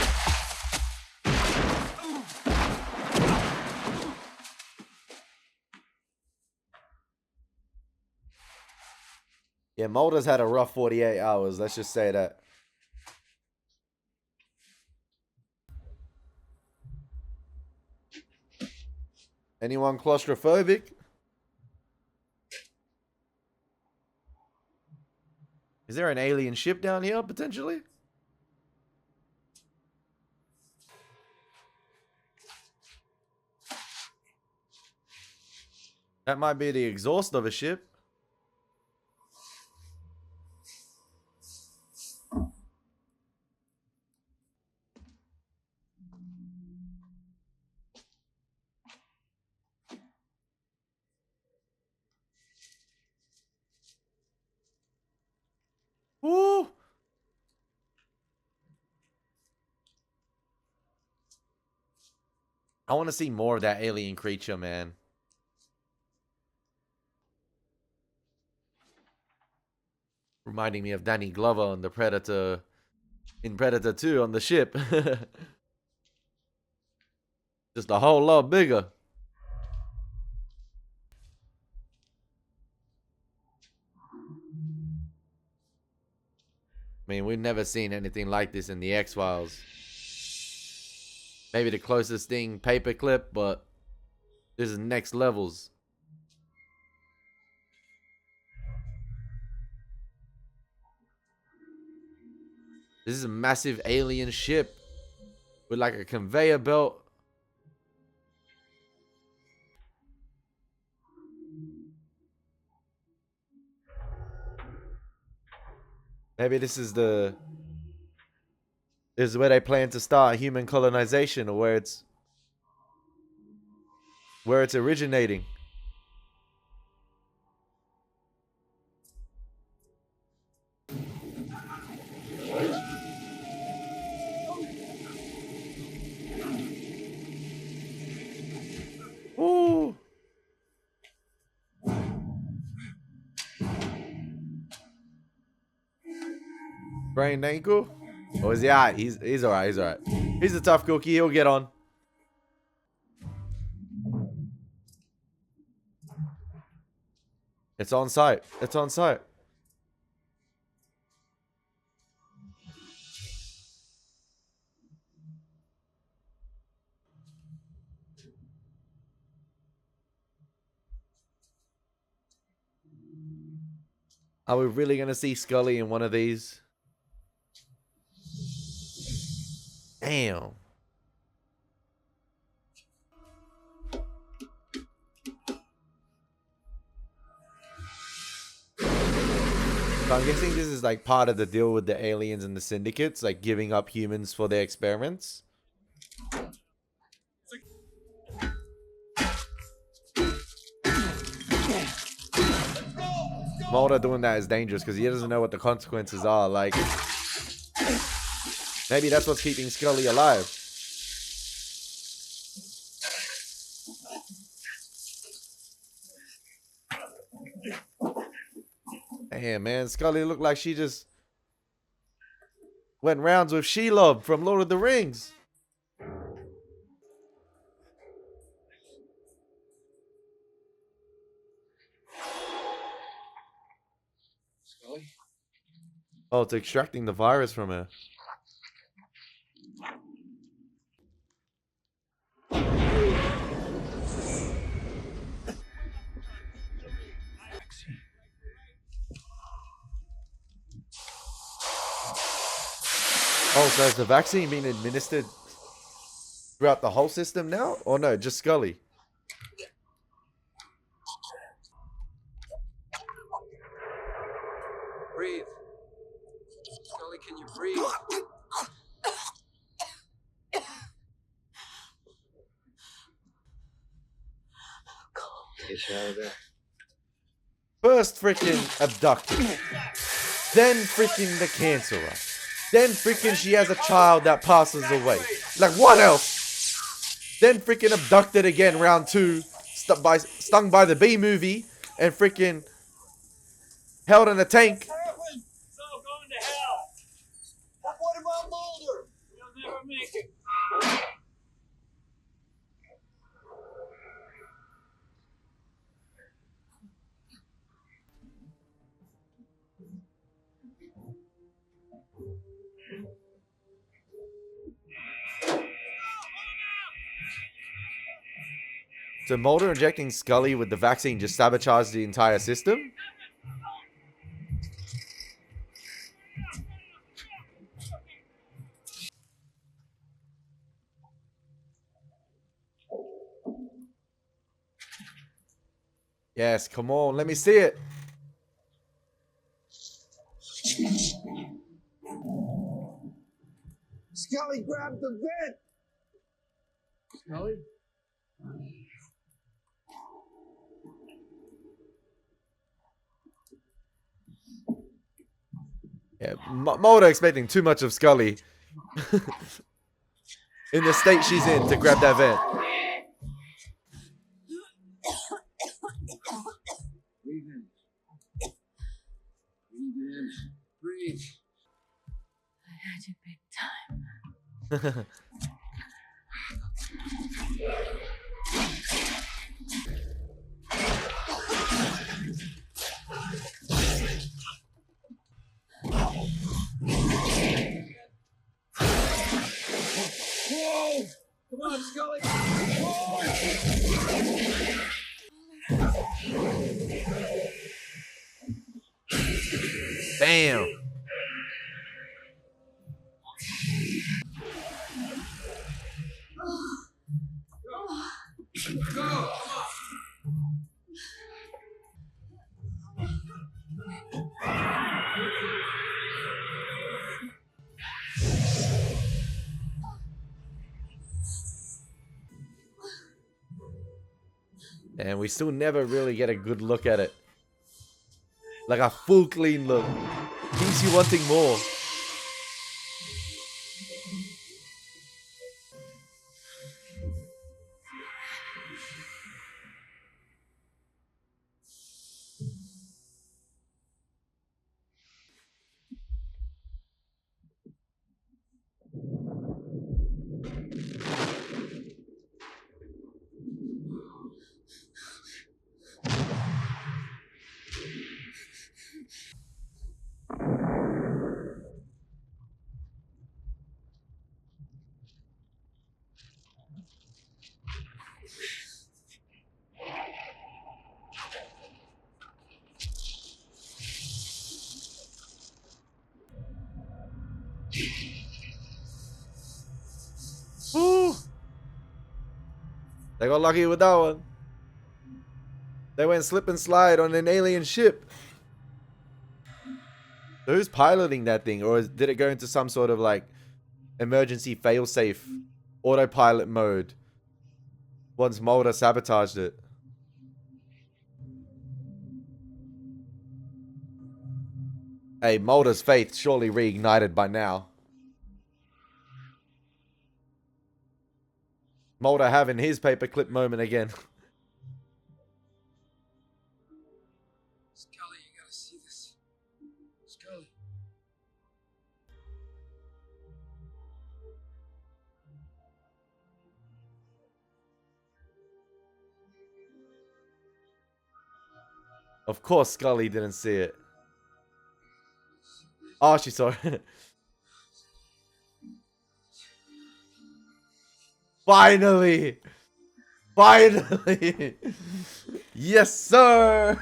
Yeah, Mulder's had a rough 48 hours. Let's just say that. Anyone claustrophobic? Is there an alien ship down here, potentially? That might be the exhaust of a ship. Woo! I want to see more of that alien creature, man. Reminding me of Danny Glover on the Predator, in Predator 2 on the ship. Just a whole lot bigger. I mean, we've never seen anything like this in the X-Files. Maybe the closest thing, Paperclip, but this is next levels. This is a massive alien ship with like a conveyor belt. Maybe this is where they plan to start human colonization, or where it's originating. Ooh. Sprained ankle? Oh, is he alright? He's alright, he's alright. He's a tough cookie, he'll get on. It's on site. It's on site. Are we really going to see Scully in one of these? Damn. So I'm guessing this is like part of the deal with the aliens and the syndicates, like giving up humans for their experiments. Mulder doing that is dangerous because he doesn't know what the consequences are. Like, maybe that's what's keeping Scully alive. Damn, man. Scully looked like she just went rounds with Shelob from Lord of the Rings. Scully? Oh, it's extracting the virus from her. Oh, so has the vaccine been administered throughout the whole system now? Or no, just Scully? Breathe. Scully, can you breathe? Get you out of there. First freaking abducted. Then freaking the cancer. Then freaking she has a child that passes away. Like, what else? Then freaking abducted again, round 2. Stung by the bee movie. And freaking held in a tank. So going to hell. What about Mulder? He'll never make it. So Mulder injecting Scully with the vaccine just sabotaged the entire system? Yes, come on, let me see it. Scully, grab the vent! Scully? Yeah, Mulder expecting too much of Scully. In the state she's in to grab that vent. Breathe in. Breathe in. Breathe. I had you big time. Whoa! Come on, Scully! Whoa! Bam! Go! And we still never really get a good look at it. Like a full clean look. Keeps you wanting more. Woo! They got lucky with that one. They went slip and slide on an alien ship. So who's piloting that thing? Or did it go into some sort of like emergency failsafe Autopilot mode. Once Mulder sabotaged it. Hey, Mulder's faith surely reignited by now. Mulder having his paperclip moment again. Scully, you gotta see this. Scully. Of course Scully didn't see it. Oh, she saw it. Finally! Finally! Yes, sir!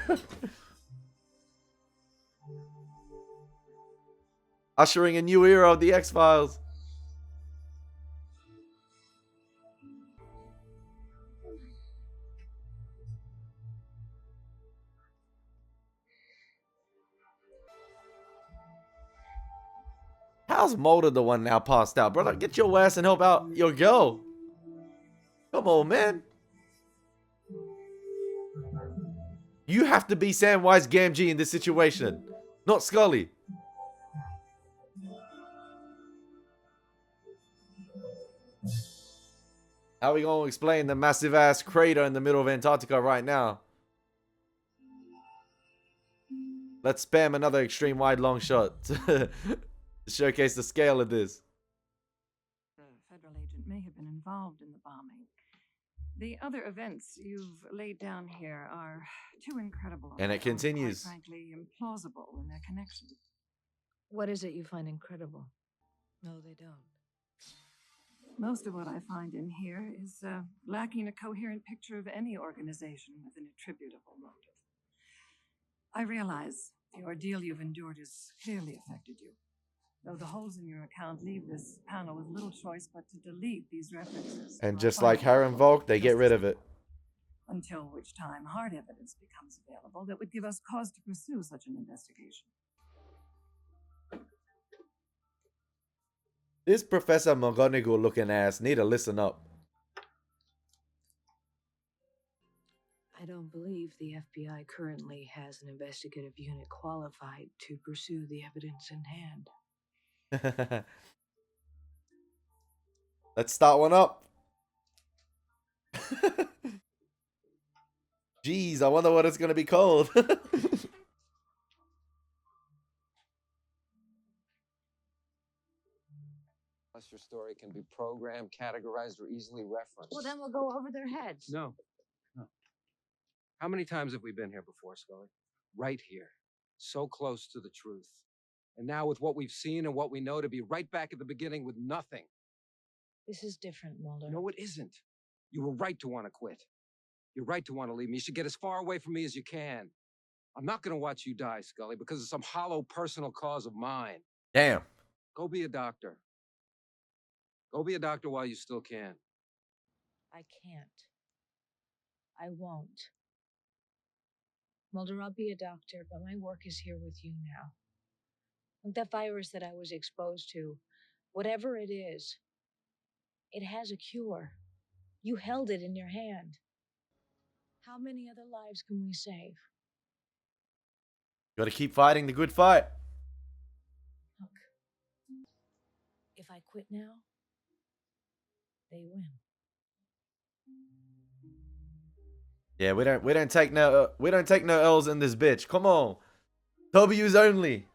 Ushering a new era of the X-Files. How's Mulder the one now passed out? Brother, get your ass and help out your girl. Come on, man. You have to be Samwise Gamgee in this situation, not Scully. How are we going to explain the massive ass crater in the middle of Antarctica right now? Let's spam another extreme wide long shot to showcase the scale of this. The federal agent may have been involved in the bombing. The other events you've laid down here are too incredible. And it continues. Quite frankly, implausible in their connection. What is it you find incredible? No, they don't. Most of what I find in here is lacking a coherent picture of any organization with an attributable motive. I realize the ordeal you've endured has clearly affected you. Though the holes in your account leave this panel with little choice but to delete these references. And just like Harren Volk, they get rid of it. Until which time hard evidence becomes available that would give us cause to pursue such an investigation. This Professor McGonagall looking ass need to listen up. I don't believe the FBI currently has an investigative unit qualified to pursue the evidence in hand. Let's start one up. Jeez, I wonder what it's going to be called. Unless your story can be programmed, categorized, or easily referenced. Well, then we'll go over their heads. No. How many times have we been here before, Scully? Right here. So close to the truth. And now with what we've seen and what we know, to be right back at the beginning with nothing. This is different, Mulder. No, it isn't. You were right to want to quit. You're right to want to leave me. You should get as far away from me as you can. I'm not going to watch you die, Scully, because of some hollow personal cause of mine. Damn. Go be a doctor. Go be a doctor while you still can. I can't. I won't. Mulder, I'll be a doctor, but my work is here with you now. Look, that virus that I was exposed to, whatever it is, it has a cure. You held it in your hand. How many other lives can we save? Got to keep fighting the good fight. Look, if I quit now, they win. Yeah, we don't take no L's in this bitch. Come on. W's only.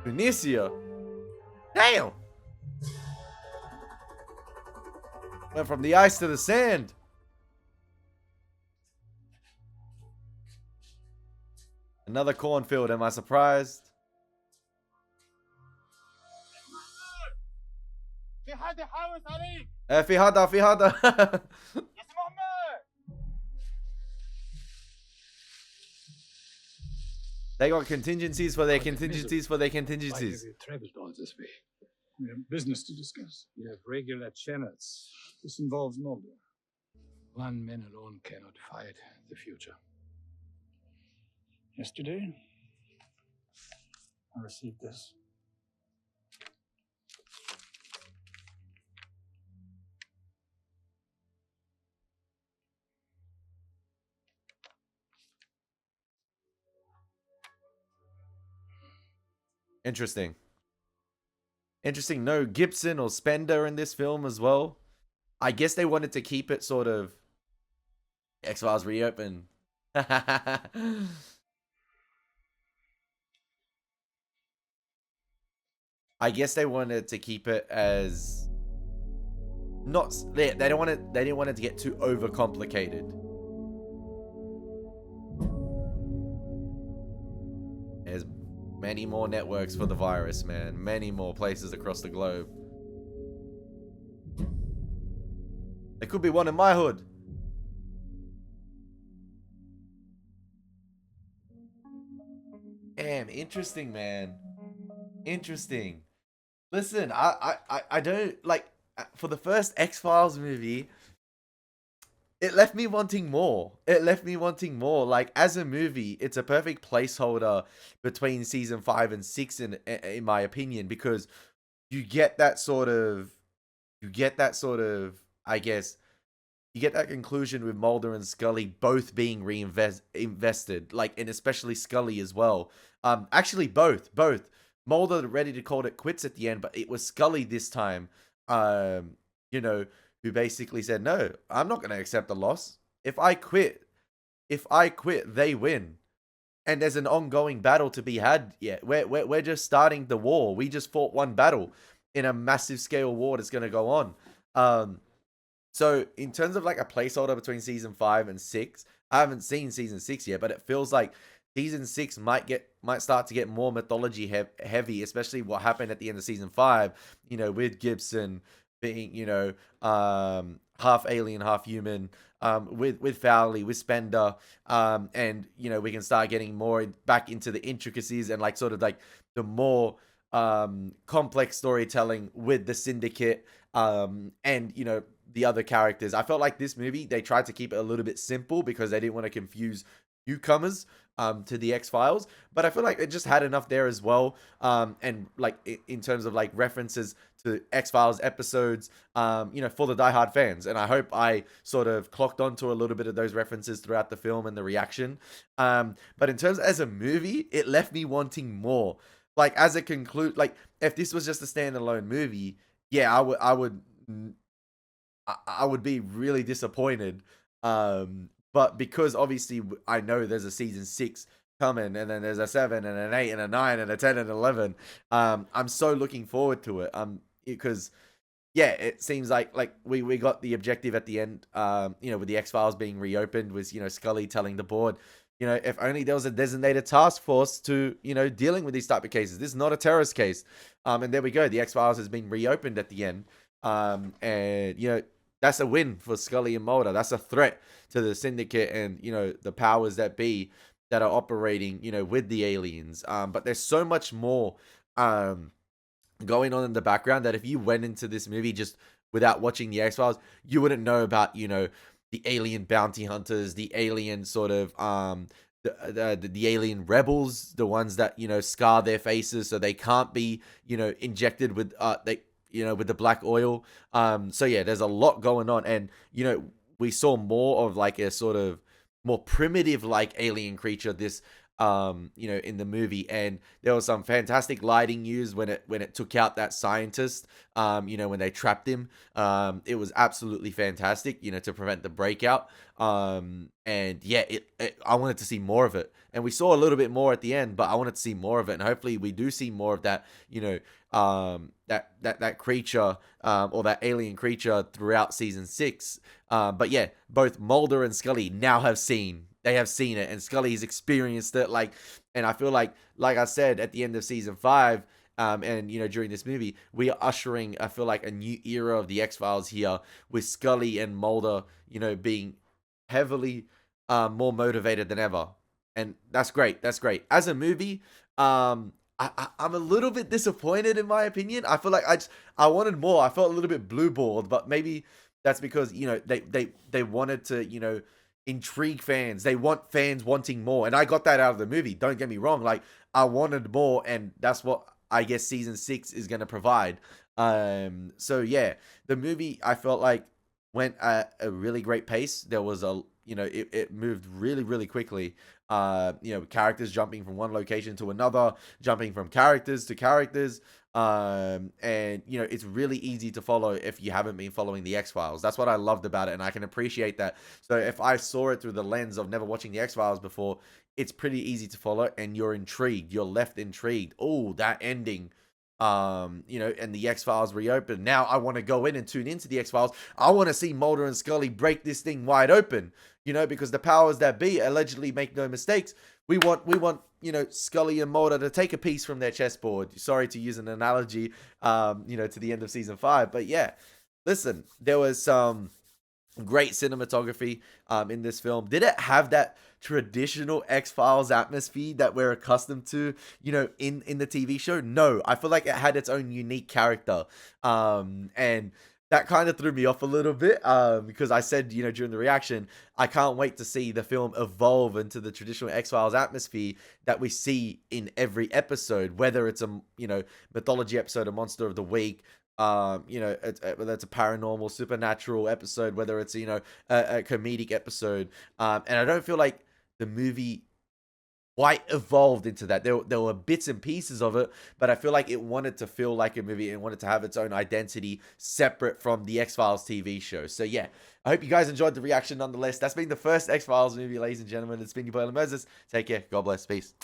Tunisia. Damn. Went from the ice to the sand. Another cornfield, am I surprised? في هذا They got contingencies for their contingencies for their contingencies. Why have you traveled all this way? We have business to discuss. We have regular channels. This involves Mulder. One man alone cannot fight the future. Yesterday, I received this. Interesting. Interesting. No Gibson or Spender in this film as well. I guess they wanted to keep it sort of X-Files reopen. I guess they wanted to keep it as not they don't want it they didn't want it to get too overcomplicated. There's many more networks for the virus, man. Many more places across the globe. There could be one in my hood. Damn, interesting, man. Interesting. Listen, I don't like for the first X-Files movie, it left me wanting more. It left me wanting more. Like, as a movie, it's a perfect placeholder between season 5 and 6 in my opinion, because you get that sort of I guess you get that conclusion with Mulder and Scully both being invested, like, and especially Scully as well. Actually both. Mulder ready to call it quits at the end, but it was Scully this time, you know, who basically said, no, I'm not going to accept the loss. If I quit, they win. And there's an ongoing battle to be had yet. We're just starting the war. We just fought one battle in a massive scale war that's going to go on. So in terms of like a placeholder between season 5 and 6, I haven't seen season 6 yet, but it feels like season 6 might start to get more mythology heavy, especially what happened at the end of season 5, you know, with Gibson being, you know, half alien, half human, with Fowley, with Spender, and, you know, we can start getting more back into the intricacies and like sort of like the more complex storytelling with the syndicate, and, you know, the other characters. I felt like this movie, they tried to keep it a little bit simple because they didn't want to confuse newcomers to the X-Files, but I feel like it just had enough there as well, and like in terms of like references to X-Files episodes, you know, for the diehard fans, and I hope I sort of clocked onto a little bit of those references throughout the film and the reaction, but in terms as a movie, it left me wanting more. Like, as a conclude, like, if this was just a standalone movie, yeah, I would be really disappointed. But because obviously I know there's a season 6 coming, and then there's a 7 and an 8 and a 9 and a 10 and 11. I'm so looking forward to it. Because yeah, it seems like we got the objective at the end. You know, with the X-Files being reopened, was, you know, Scully telling the board, you know, if only there was a designated task force to, you know, dealing with these type of cases. This is not a terrorist case. And there we go. The X-Files has been reopened at the end. And, you know, that's a win for Scully and Mulder. That's a threat to the syndicate and, you know, the powers that be that are operating, you know, with the aliens. But there's so much more going on in the background that if you went into this movie just without watching the X-Files, you wouldn't know about, you know, the alien bounty hunters, the alien sort of the alien rebels, the ones that, you know, scar their faces so they can't be, you know, injected with with the black oil. So yeah, there's a lot going on, and, you know, we saw more of like a sort of more primitive like alien creature this you know, in the movie, and there was some fantastic lighting used when it took out that scientist, you know, when they trapped him. It was absolutely fantastic, you know, to prevent the breakout. And yeah, I wanted to see more of it, and we saw a little bit more at the end, but I wanted to see more of it, and hopefully we do see more of that, you know, that creature, or that alien creature throughout season 6. But yeah, both Mulder and Scully now have seen it, and Scully's experienced it, like, and I feel like I said at the end of season 5, and, you know, during this movie, we are ushering, I feel like, a new era of the X-Files here, with Scully and Mulder, you know, being heavily more motivated than ever, and that's great. As a movie, I'm a little bit disappointed, in my opinion. I feel like I wanted more. I felt a little bit blue balled, but maybe that's because, you know, they wanted to, you know, intrigue fans. They want fans wanting more. And I got that out of the movie. Don't get me wrong. Like, I wanted more, and that's what I guess season 6 is going to provide. So yeah, the movie, I felt like, went at a really great pace. There was it moved really, really quickly. Characters jumping from one location to another, jumping from characters to characters. And it's really easy to follow if you haven't been following the X-Files. That's what I loved about it, and I can appreciate that. So if I saw it through the lens of never watching the X-Files before, it's pretty easy to follow, and you're intrigued. You're left intrigued. Oh, that ending. And the X-Files reopened. Now I want to go in and tune into the X-Files. I want to see Mulder and Scully break this thing wide open, because the powers that be allegedly make no mistakes. We want, Scully and Mulder to take a piece from their chessboard. Sorry to use an analogy, to the end of season 5. But yeah, listen, there was some great cinematography in this film. Did it have that traditional X-Files atmosphere that we're accustomed to, in the TV show? No, I feel like it had its own unique character. And that kind of threw me off a little bit, because I said, during the reaction, I can't wait to see the film evolve into the traditional X-Files atmosphere that we see in every episode, whether it's a, mythology episode, a monster of the week, whether it's a paranormal, supernatural episode, whether it's, a comedic episode. And I don't feel like the movie quite evolved into that. There were bits and pieces of it, but I feel like it wanted to feel like a movie and wanted to have its own identity separate from the X-Files TV show. So yeah, I hope you guys enjoyed the reaction nonetheless. That's been the first X-Files movie, ladies and gentlemen. It's been your boy Elie Moses. Take care. God bless. Peace.